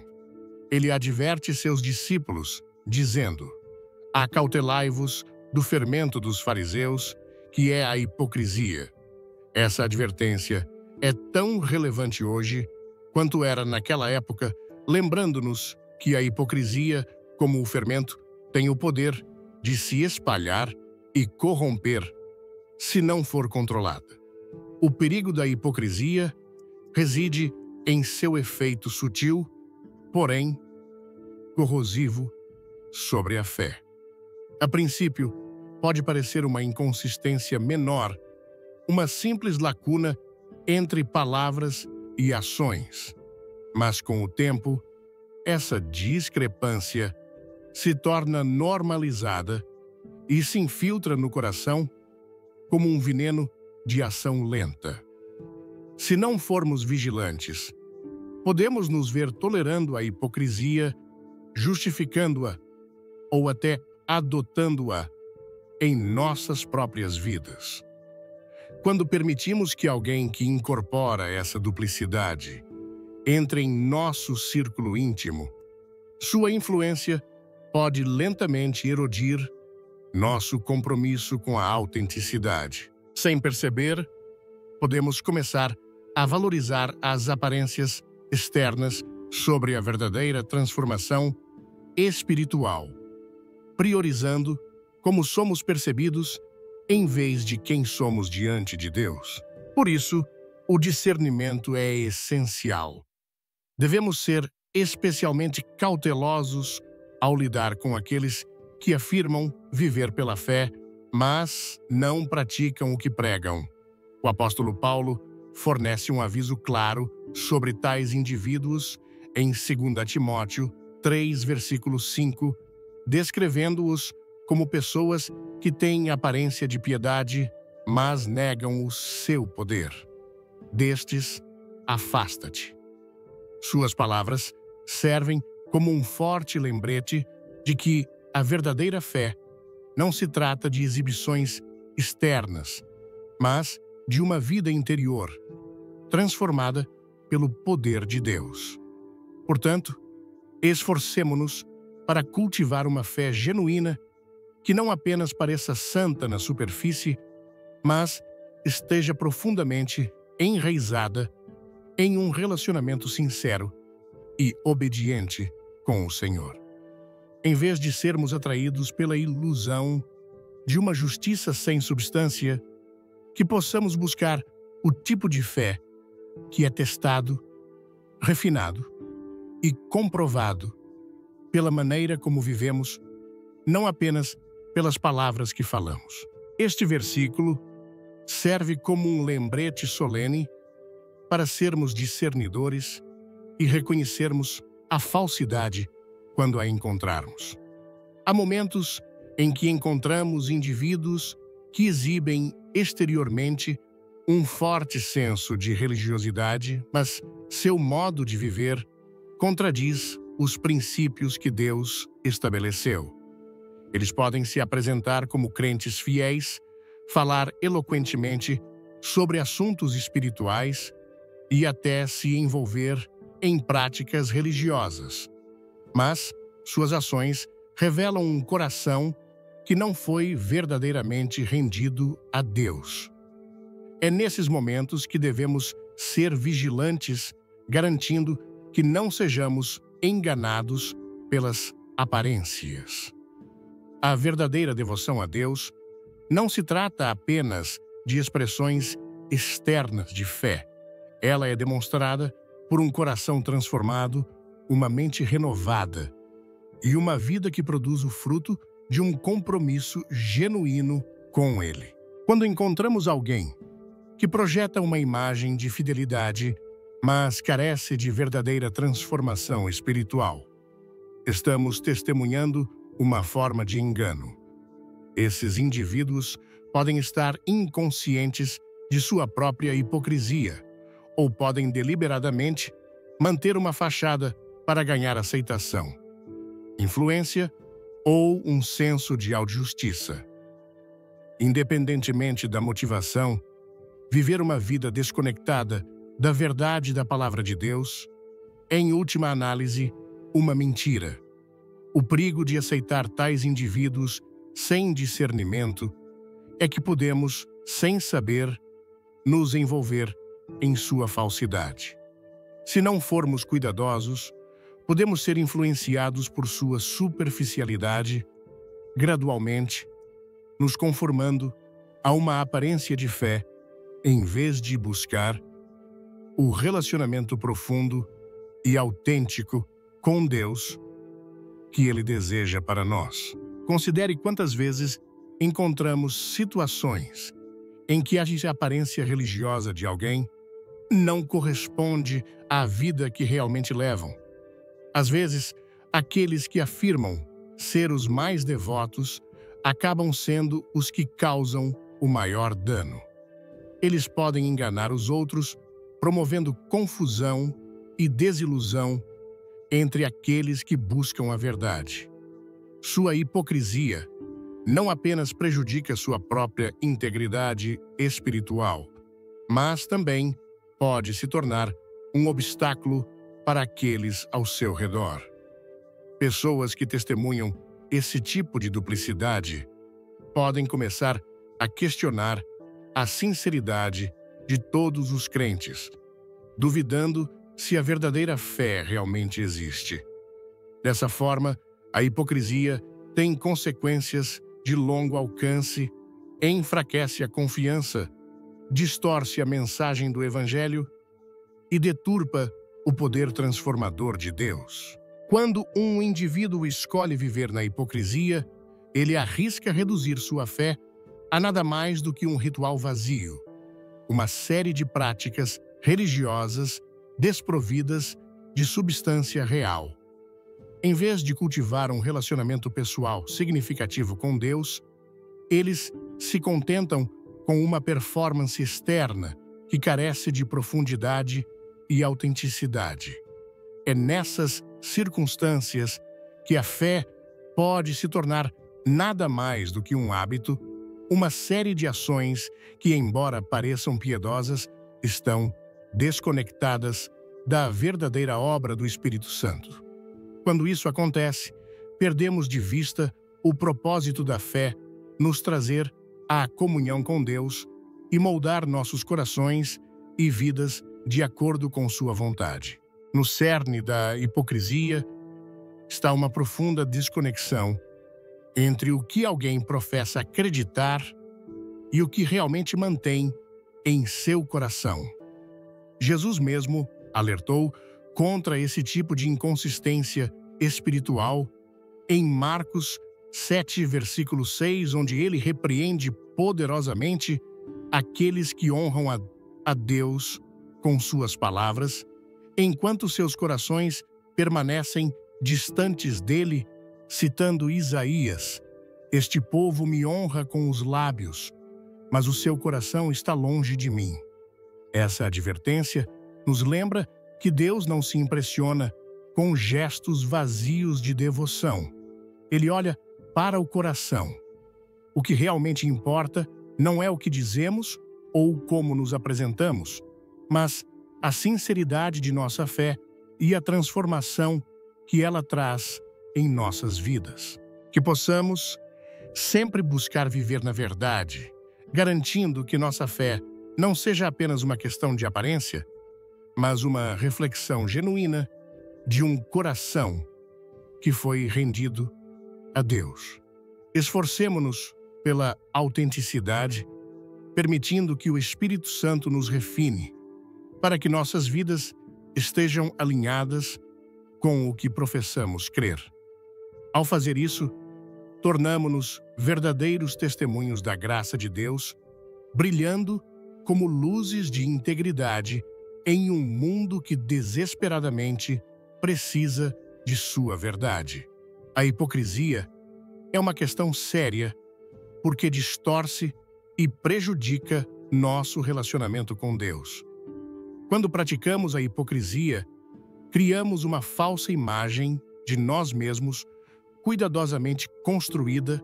ele adverte seus discípulos, dizendo: acautelai-vos do fermento dos fariseus, que é a hipocrisia. Essa advertência é tão relevante hoje quanto era naquela época, lembrando-nos que a hipocrisia, como o fermento, tem o poder de se espalhar e corromper se não for controlada. O perigo da hipocrisia reside em seu efeito sutil, porém corrosivo, sobre a fé. A princípio, pode parecer uma inconsistência menor, uma simples lacuna entre palavras e ações. Mas com o tempo, essa discrepância se torna normalizada e se infiltra no coração como um veneno de ação lenta. Se não formos vigilantes, podemos nos ver tolerando a hipocrisia, justificando-a ou até adotando-a em nossas próprias vidas. Quando permitimos que alguém que incorpora essa duplicidade entre em nosso círculo íntimo, sua influência pode lentamente erodir nosso compromisso com a autenticidade. Sem perceber, podemos começar a valorizar as aparências externas sobre a verdadeira transformação espiritual, priorizando como somos percebidos em vez de quem somos diante de Deus. Por isso, o discernimento é essencial. Devemos ser especialmente cautelosos ao lidar com aqueles que afirmam viver pela fé, mas não praticam o que pregam. O apóstolo Paulo fornece um aviso claro sobre tais indivíduos em 2 Timóteo 3, versículo 5, descrevendo-os como pessoas que têm aparência de piedade, mas negam o seu poder. Destes, afasta-te. Suas palavras servem como um forte lembrete de que a verdadeira fé não se trata de exibições externas, mas de uma vida interior, transformada pelo poder de Deus. Portanto, esforcemo-nos para cultivar uma fé genuína que não apenas pareça santa na superfície, mas esteja profundamente enraizada em um relacionamento sincero e obediente com o Senhor. Em vez de sermos atraídos pela ilusão de uma justiça sem substância, que possamos buscar o tipo de fé que é testado, refinado e comprovado pela maneira como vivemos, não apenas pelas palavras que falamos. Este versículo serve como um lembrete solene para sermos discernidores e reconhecermos a falsidade quando a encontrarmos. Há momentos em que encontramos indivíduos que exibem exteriormente um forte senso de religiosidade, mas seu modo de viver contradiz os princípios que Deus estabeleceu. Eles podem se apresentar como crentes fiéis, falar eloquentemente sobre assuntos espirituais e até se envolver em práticas religiosas. Mas suas ações revelam um coração que não foi verdadeiramente rendido a Deus. É nesses momentos que devemos ser vigilantes, garantindo que não sejamos enganados pelas aparências. A verdadeira devoção a Deus não se trata apenas de expressões externas de fé. Ela é demonstrada por um coração transformado, uma mente renovada e uma vida que produz o fruto de um compromisso genuíno com Ele. Quando encontramos alguém que projeta uma imagem de fidelidade, mas carece de verdadeira transformação espiritual, estamos testemunhando uma forma de engano. Esses indivíduos podem estar inconscientes de sua própria hipocrisia ou podem deliberadamente manter uma fachada para ganhar aceitação, influência ou um senso de autojustiça. Independentemente da motivação, viver uma vida desconectada da verdade da palavra de Deus é, em última análise, uma mentira. O perigo de aceitar tais indivíduos sem discernimento é que podemos, sem saber, nos envolver em sua falsidade. Se não formos cuidadosos, podemos ser influenciados por sua superficialidade, gradualmente, nos conformando a uma aparência de fé, em vez de buscar o relacionamento profundo e autêntico com Deus que Ele deseja para nós. Considere quantas vezes encontramos situações em que a aparência religiosa de alguém não corresponde à vida que realmente levam. Às vezes, aqueles que afirmam ser os mais devotos acabam sendo os que causam o maior dano. Eles podem enganar os outros, promovendo confusão e desilusão entre aqueles que buscam a verdade. Sua hipocrisia não apenas prejudica sua própria integridade espiritual, mas também pode se tornar um obstáculo para aqueles ao seu redor. Pessoas que testemunham esse tipo de duplicidade podem começar a questionar a sinceridade de todos os crentes, duvidando se a verdadeira fé realmente existe. Dessa forma, a hipocrisia tem consequências de longo alcance, enfraquece a confiança, distorce a mensagem do Evangelho e deturpa o poder transformador de Deus. Quando um indivíduo escolhe viver na hipocrisia, ele arrisca reduzir sua fé a nada mais do que um ritual vazio, uma série de práticas religiosas desprovidas de substância real. Em vez de cultivar um relacionamento pessoal significativo com Deus, eles se contentam com uma performance externa que carece de profundidade e autenticidade. É nessas circunstâncias que a fé pode se tornar nada mais do que um hábito, uma série de ações que, embora pareçam piedosas, estão desconectadas da verdadeira obra do Espírito Santo. Quando isso acontece, perdemos de vista o propósito da fé, nos trazer à comunhão com Deus e moldar nossos corações e vidas de acordo com sua vontade. No cerne da hipocrisia está uma profunda desconexão entre o que alguém professa acreditar e o que realmente mantém em seu coração. Jesus mesmo alertou contra esse tipo de inconsistência espiritual em Marcos 7, versículo 6, onde ele repreende poderosamente aqueles que honram a Deus com suas palavras, enquanto seus corações permanecem distantes dele, citando Isaías: "Este povo me honra com os lábios, mas o seu coração está longe de mim. Essa advertência nos lembra que Deus não se impressiona com gestos vazios de devoção. Ele olha para o coração. O que realmente importa não é o que dizemos ou como nos apresentamos, mas a sinceridade de nossa fé e a transformação que ela traz em nossas vidas. Que possamos sempre buscar viver na verdade, garantindo que nossa fé não seja apenas uma questão de aparência, mas uma reflexão genuína de um coração que foi rendido a Deus. Esforcemo-nos pela autenticidade, permitindo que o Espírito Santo nos refine, para que nossas vidas estejam alinhadas com o que professamos crer. Ao fazer isso, tornamo-nos verdadeiros testemunhos da graça de Deus, brilhando como luzes de integridade em um mundo que desesperadamente precisa de sua verdade. A hipocrisia é uma questão séria porque distorce e prejudica nosso relacionamento com Deus. Quando praticamos a hipocrisia, criamos uma falsa imagem de nós mesmos, cuidadosamente construída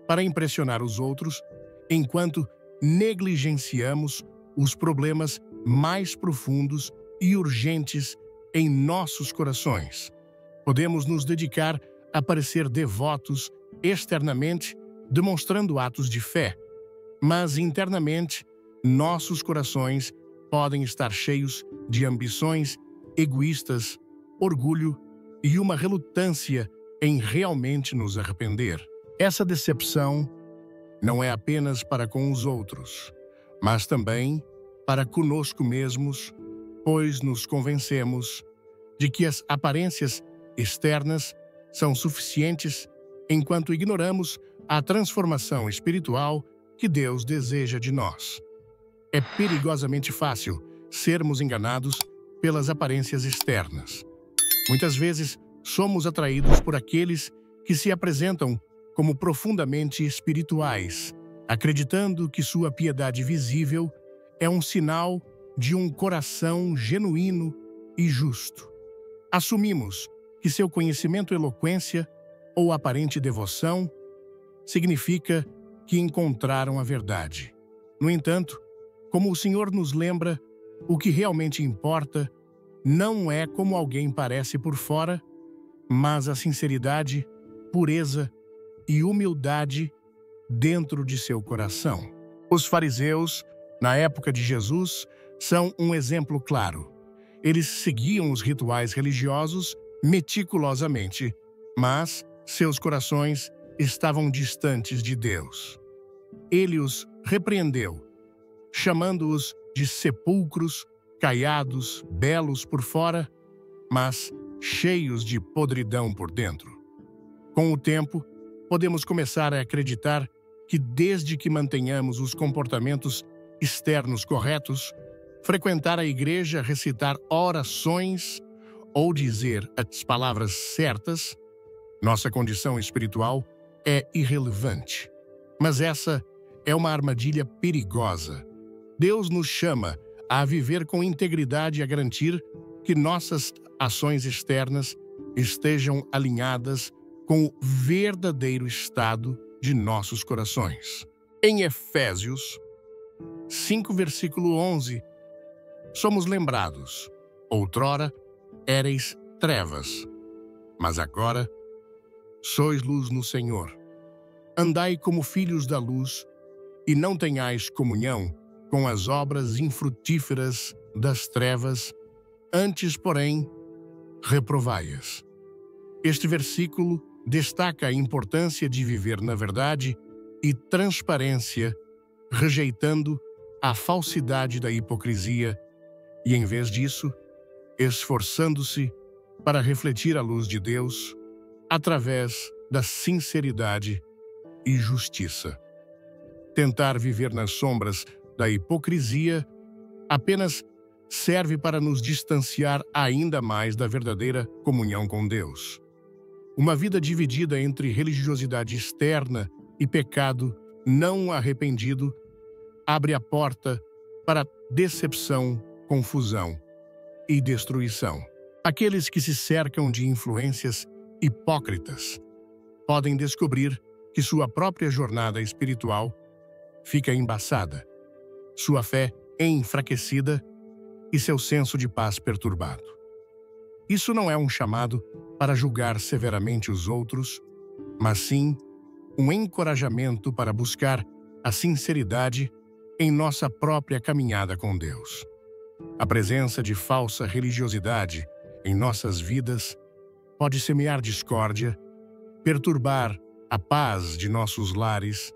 para impressionar os outros, enquanto negligenciamos os problemas mais profundos e urgentes em nossos corações. Podemos nos dedicar a parecer devotos externamente, demonstrando atos de fé, mas internamente nossos corações podem estar cheios de ambições egoístas, orgulho e uma relutância em realmente nos arrepender. Essa decepção não é apenas para com os outros, mas também para conosco mesmos, pois nos convencemos de que as aparências externas são suficientes enquanto ignoramos a transformação espiritual que Deus deseja de nós. É perigosamente fácil sermos enganados pelas aparências externas. Muitas vezes somos atraídos por aqueles que se apresentam como profundamente espirituais, acreditando que sua piedade visível é um sinal de um coração genuíno e justo. Assumimos que seu conhecimento, eloquência ou aparente devoção significa que encontraram a verdade. No entanto, como o Senhor nos lembra, o que realmente importa não é como alguém parece por fora, mas a sinceridade, pureza e humildade dentro de seu coração. Os fariseus, na época de Jesus, são um exemplo claro. Eles seguiam os rituais religiosos meticulosamente, mas seus corações estavam distantes de Deus. Ele os repreendeu, chamando-os de sepulcros caiados, belos por fora, mas cheios de podridão por dentro. Com o tempo, podemos começar a acreditar que desde que mantenhamos os comportamentos externos corretos, frequentar a igreja, recitar orações ou dizer as palavras certas, nossa condição espiritual é irrelevante. Mas essa é uma armadilha perigosa. Deus nos chama a viver com integridade e a garantir que nossas ações externas estejam alinhadas com o verdadeiro estado de nossos corações. Em Efésios 5, versículo 11, somos lembrados: outrora éreis trevas, mas agora sois luz no Senhor. Andai como filhos da luz e não tenhais comunhão com as obras infrutíferas das trevas, antes, porém, reprovai-as. Este versículo destaca a importância de viver na verdade e transparência, rejeitando a falsidade da hipocrisia e, em vez disso, esforçando-se para refletir a luz de Deus através da sinceridade e justiça. Tentar viver nas sombras da hipocrisia apenas serve para nos distanciar ainda mais da verdadeira comunhão com Deus. Uma vida dividida entre religiosidade externa e pecado não arrependido abre a porta para decepção, confusão e destruição. Aqueles que se cercam de influências hipócritas podem descobrir que sua própria jornada espiritual fica embaçada, sua fé é enfraquecida e seu senso de paz perturbado. Isso não é um chamado para julgar severamente os outros, mas sim um encorajamento para buscar a sinceridade em nossa própria caminhada com Deus. A presença de falsa religiosidade em nossas vidas pode semear discórdia, perturbar a paz de nossos lares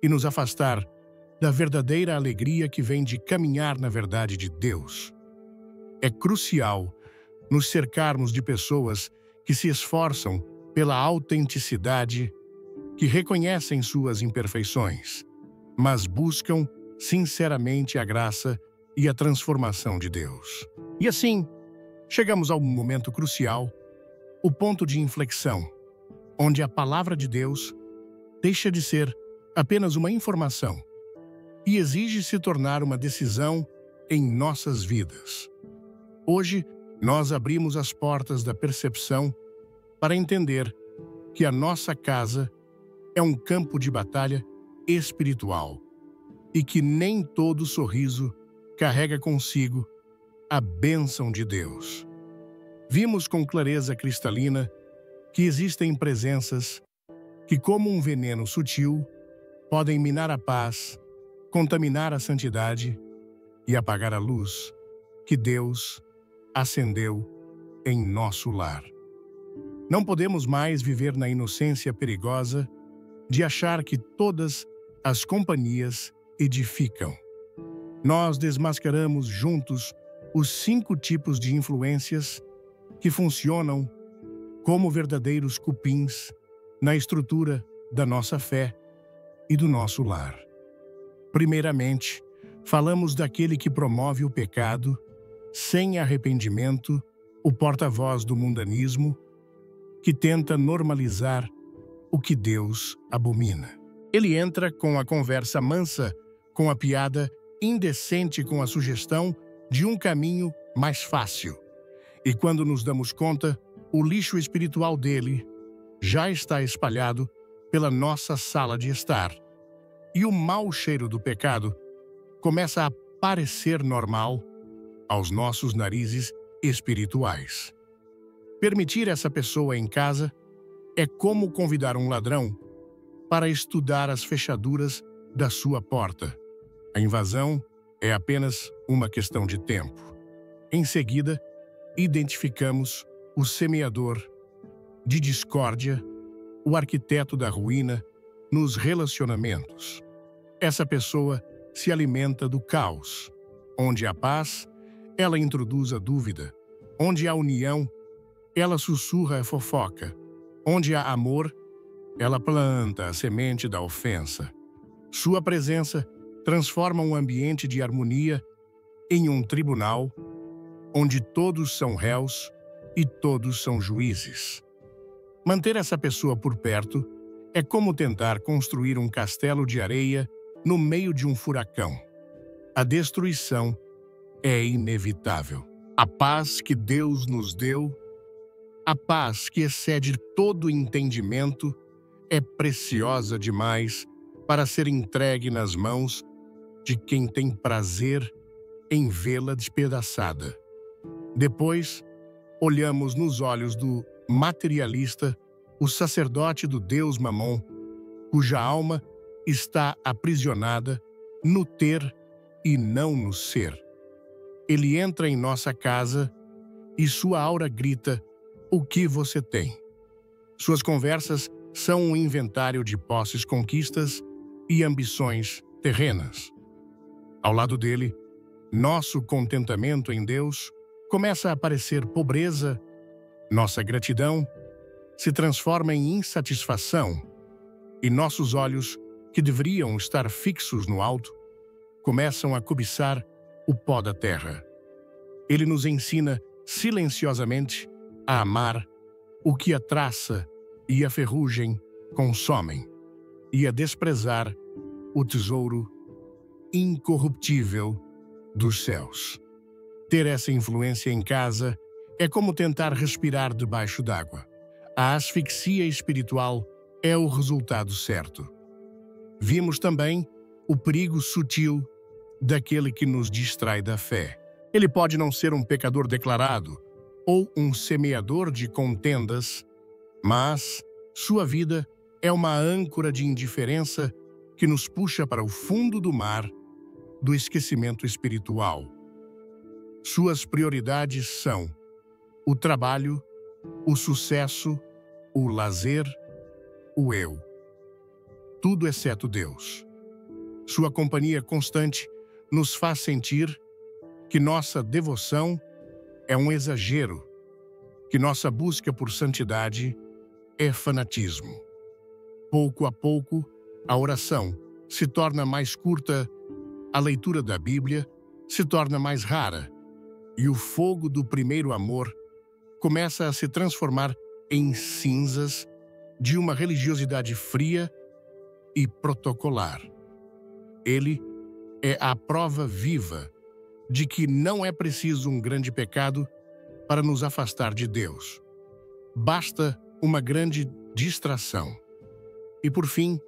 e nos afastar da verdadeira alegria que vem de caminhar na verdade de Deus. É crucial nos cercarmos de pessoas que se esforçam pela autenticidade, que reconhecem suas imperfeições, mas buscam sinceramente a graça e a transformação de Deus. E assim, chegamos ao momento crucial, o ponto de inflexão, onde a palavra de Deus deixa de ser apenas uma informação e exige se tornar uma decisão em nossas vidas. Hoje, nós abrimos as portas da percepção para entender que a nossa casa é um campo de batalha espiritual e que nem todo sorriso carrega consigo a bênção de Deus. Vimos com clareza cristalina que existem presenças que, como um veneno sutil, podem minar a paz, contaminar a santidade e apagar a luz que Deus acendeu em nosso lar. Não podemos mais viver na inocência perigosa de achar que todas as companhias edificam. Nós desmascaramos juntos os 5 tipos de influências que funcionam como verdadeiros cupins na estrutura da nossa fé e do nosso lar. Primeiramente, falamos daquele que promove o pecado sem arrependimento, o porta-voz do mundanismo, que tenta normalizar o que Deus abomina. Ele entra com a conversa mansa, com a piada indecente, com a sugestão de um caminho mais fácil. E quando nos damos conta, o lixo espiritual dele já está espalhado pela nossa sala de estar. E o mau cheiro do pecado começa a parecer normal aos nossos narizes espirituais. Permitir essa pessoa em casa é como convidar um ladrão para estudar as fechaduras da sua porta. A invasão é apenas uma questão de tempo. Em seguida, identificamos o semeador de discórdia, o arquiteto da ruína nos relacionamentos. Essa pessoa se alimenta do caos. Onde há paz, ela introduz a dúvida. Onde há união, ela sussurra a fofoca. Onde há amor, ela planta a semente da ofensa. Sua presença transforma um ambiente de harmonia em um tribunal onde todos são réus e todos são juízes. Manter essa pessoa por perto é como tentar construir um castelo de areia no meio de um furacão. A destruição é inevitável. A paz que Deus nos deu, a paz que excede todo entendimento, é preciosa demais para ser entregue nas mãos de quem tem prazer em vê-la despedaçada. Depois, olhamos nos olhos do materialista, o sacerdote do Deus Mamon, cuja alma está aprisionada no ter e não no ser. Ele entra em nossa casa e sua aura grita: "O que você tem?" Suas conversas são um inventário de posses, conquistas e ambições terrenas. Ao lado dele, nosso contentamento em Deus começa a aparecer pobreza, nossa gratidão se transforma em insatisfação e nossos olhos, que deveriam estar fixos no alto, começam a cobiçar o pó da terra. Ele nos ensina silenciosamente a amar o que a traça e a ferrugem consomem e a desprezar o tesouro incorruptível dos céus. Ter essa influência em casa é como tentar respirar debaixo d'água. A asfixia espiritual é o resultado certo. Vimos também o perigo sutil daquele que nos distrai da fé. Ele pode não ser um pecador declarado ou um semeador de contendas, mas sua vida é uma âncora de indiferença que nos puxa para o fundo do mar do esquecimento espiritual. Suas prioridades são o trabalho, o sucesso, o lazer, o eu. Tudo exceto Deus. Sua companhia constante nos faz sentir que nossa devoção é um exagero, que nossa busca por santidade é fanatismo. Pouco a pouco, a oração se torna mais curta, a leitura da Bíblia se torna mais rara e o fogo do primeiro amor começa a se transformar em cinzas de uma religiosidade fria e protocolar. Ele é a prova viva de que não é preciso um grande pecado para nos afastar de Deus. Basta uma grande distração. E por fim,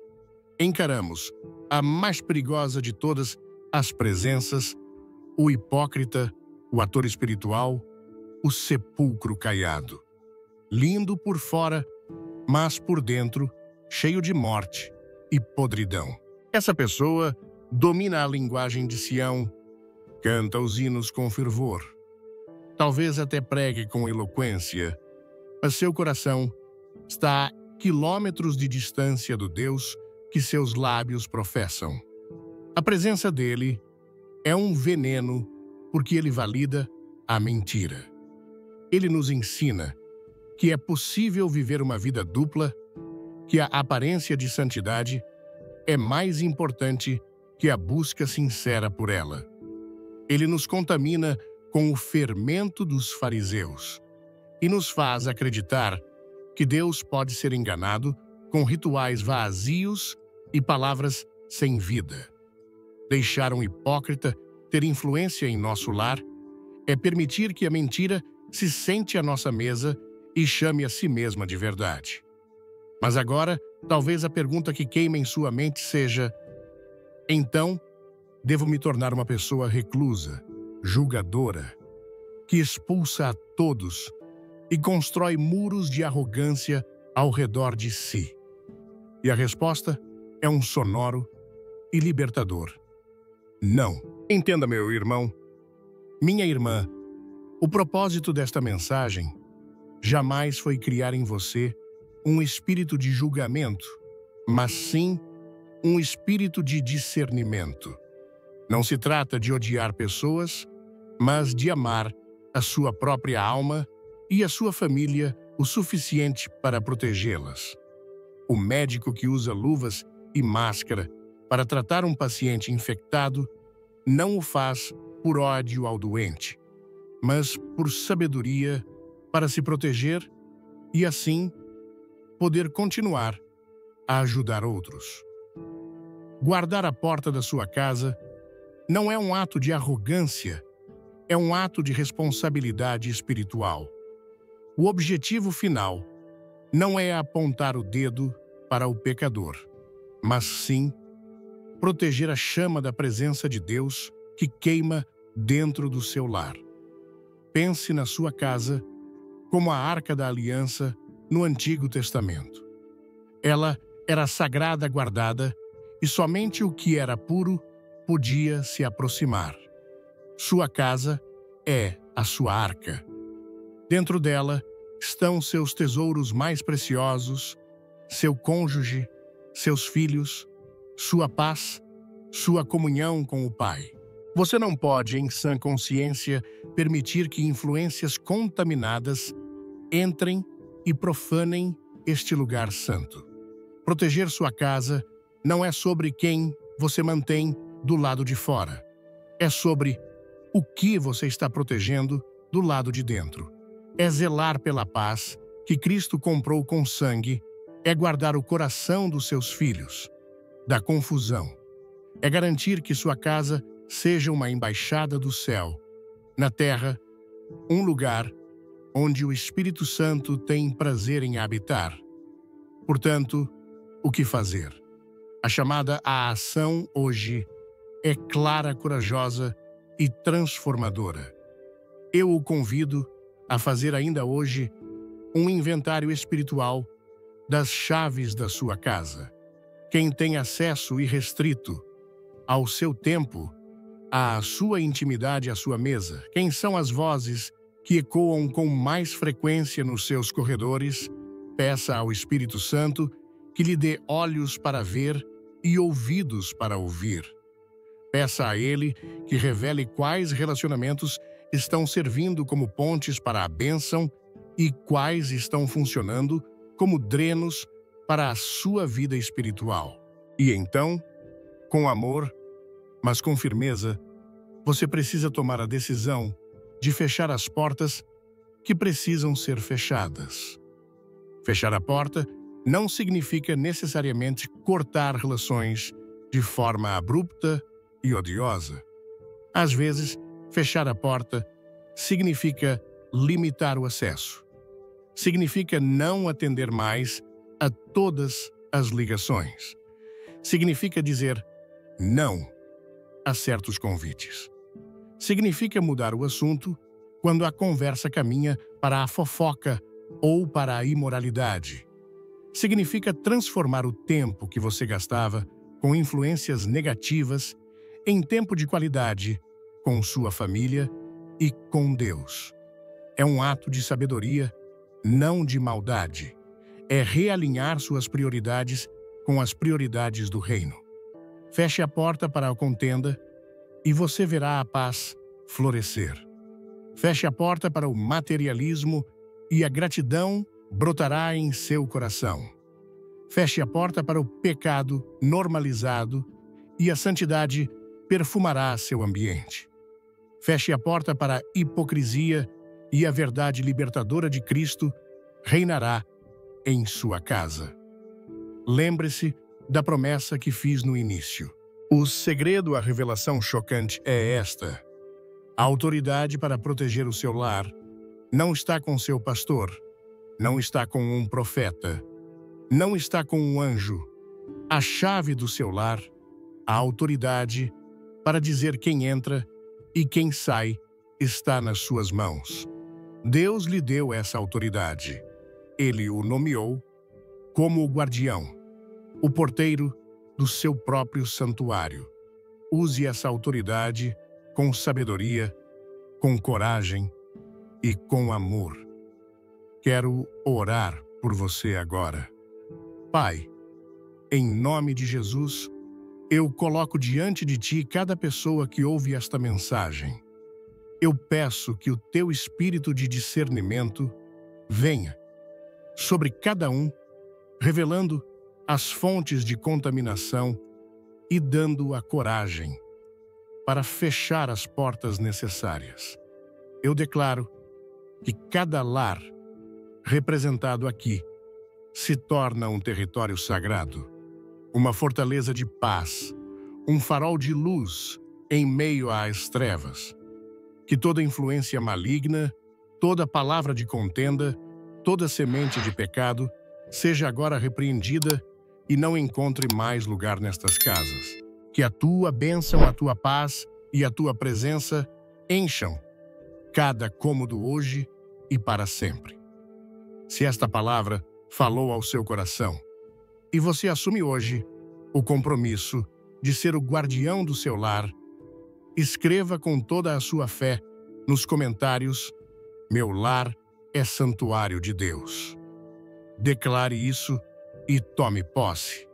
encaramos a mais perigosa de todas as presenças, o hipócrita, o ator espiritual, o sepulcro caiado. Lindo por fora, mas por dentro, cheio de morte e podridão. Essa pessoa domina a linguagem de Sião, canta os hinos com fervor. Talvez até pregue com eloquência, mas seu coração está a quilômetros de distância do Deus que seus lábios professam. A presença dele é um veneno porque ele valida a mentira. Ele nos ensina que é possível viver uma vida dupla, que a aparência de santidade é mais importante que a busca sincera por ela. Ele nos contamina com o fermento dos fariseus e nos faz acreditar que Deus pode ser enganado com rituais vazios e palavras sem vida. Deixar um hipócrita ter influência em nosso lar é permitir que a mentira se sente à nossa mesa e chame a si mesma de verdade. Mas agora, talvez a pergunta que queima em sua mente seja: então, devo me tornar uma pessoa reclusa, julgadora, que expulsa a todos e constrói muros de arrogância ao redor de si? E a resposta é um sonoro e libertador: não. Entenda, meu irmão, minha irmã, o propósito desta mensagem jamais foi criar em você um espírito de julgamento, mas sim um espírito de discernimento. Não se trata de odiar pessoas, mas de amar a sua própria alma e a sua família o suficiente para protegê-las. O médico que usa luvas e máscara para tratar um paciente infectado não o faz por ódio ao doente, mas por sabedoria para se proteger e, assim, poder continuar a ajudar outros. Guardar a porta da sua casa não é um ato de arrogância, é um ato de responsabilidade espiritual. O objetivo final não é apontar o dedo para o pecador, mas sim proteger a chama da presença de Deus que queima dentro do seu lar. Pense na sua casa como a Arca da Aliança no Antigo Testamento. Ela era sagrada, guardada, e somente o que era puro podia se aproximar. Sua casa é a sua arca. Dentro dela estão seus tesouros mais preciosos, seu cônjuge, seus filhos, sua paz, sua comunhão com o Pai. Você não pode, em sã consciência, permitir que influências contaminadas entrem e profanem este lugar santo. Proteger sua casa não é sobre quem você mantém do lado de fora. É sobre o que você está protegendo do lado de dentro. É zelar pela paz que Cristo comprou com sangue, é guardar o coração dos seus filhos da confusão. É garantir que sua casa seja uma embaixada do céu, na terra, um lugar onde o Espírito Santo tem prazer em habitar. Portanto, o que fazer? A chamada à ação hoje é clara, corajosa e transformadora. Eu o convido a fazer ainda hoje um inventário espiritual das chaves da sua casa. Quem tem acesso irrestrito ao seu tempo, à sua intimidade, à sua mesa? Quem são as vozes que ecoam com mais frequência nos seus corredores? Peça ao Espírito Santo que lhe dê olhos para ver e ouvidos para ouvir. Peça a Ele que revele quais relacionamentos estão servindo como pontes para a bênção e quais estão funcionando como drenos para a sua vida espiritual. E então, com amor, mas com firmeza, você precisa tomar a decisão de fechar as portas que precisam ser fechadas. Fechar a porta não significa necessariamente cortar relações de forma abrupta e odiosa. Às vezes, fechar a porta significa limitar o acesso. Significa não atender mais a todas as ligações. Significa dizer não a certos convites. Significa mudar o assunto quando a conversa caminha para a fofoca ou para a imoralidade. Significa transformar o tempo que você gastava com influências negativas em tempo de qualidade com sua família e com Deus. É um ato de sabedoria, não de maldade. É realinhar suas prioridades com as prioridades do reino. Feche a porta para a contenda e você verá a paz florescer. Feche a porta para o materialismo e a gratidão brotará em seu coração. Feche a porta para o pecado normalizado e a santidade perfumará seu ambiente. Feche a porta para a hipocrisia e a verdade libertadora de Cristo reinará em sua casa. Lembre-se da promessa que fiz no início. O segredo à revelação chocante é esta: a autoridade para proteger o seu lar não está com seu pastor, não está com um profeta, não está com um anjo. A chave do seu lar, a autoridade para dizer quem entra e quem sai, está nas suas mãos. Deus lhe deu essa autoridade. Ele o nomeou como o guardião, o porteiro do seu próprio santuário. Use essa autoridade com sabedoria, com coragem e com amor. Quero orar por você agora. Pai, em nome de Jesus, eu coloco diante de Ti cada pessoa que ouve esta mensagem. Eu peço que o Teu espírito de discernimento venha sobre cada um, revelando as fontes de contaminação e dando a coragem para fechar as portas necessárias. Eu declaro que cada lar representado aqui se torna um território sagrado, uma fortaleza de paz, um farol de luz em meio às trevas. Que toda influência maligna, toda palavra de contenda, toda semente de pecado seja agora repreendida e não encontre mais lugar nestas casas. Que a tua bênção, a tua paz e a tua presença encham cada cômodo hoje e para sempre. Se esta palavra falou ao seu coração e você assume hoje o compromisso de ser o guardião do seu lar, escreva com toda a sua fé nos comentários: meu lar é santuário de Deus. Declare isso e tome posse.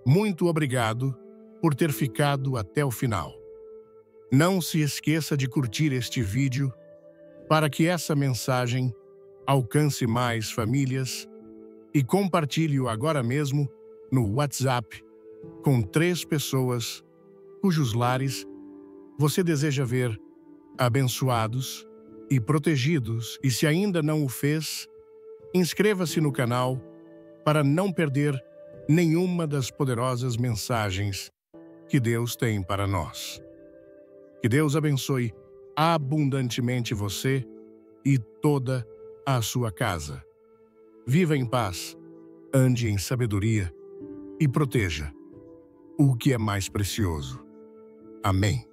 Muito obrigado por ter ficado até o final. Não se esqueça de curtir este vídeo para que essa mensagem alcance mais famílias e compartilhe-o agora mesmo no WhatsApp com 3 pessoas cujos lares você deseja ver abençoados e protegidos. E se ainda não o fez, inscreva-se no canal para não perder nenhuma das poderosas mensagens que Deus tem para nós. Que Deus abençoe abundantemente você e toda a sua casa. Viva em paz, ande em sabedoria e proteja o que é mais precioso. Amém.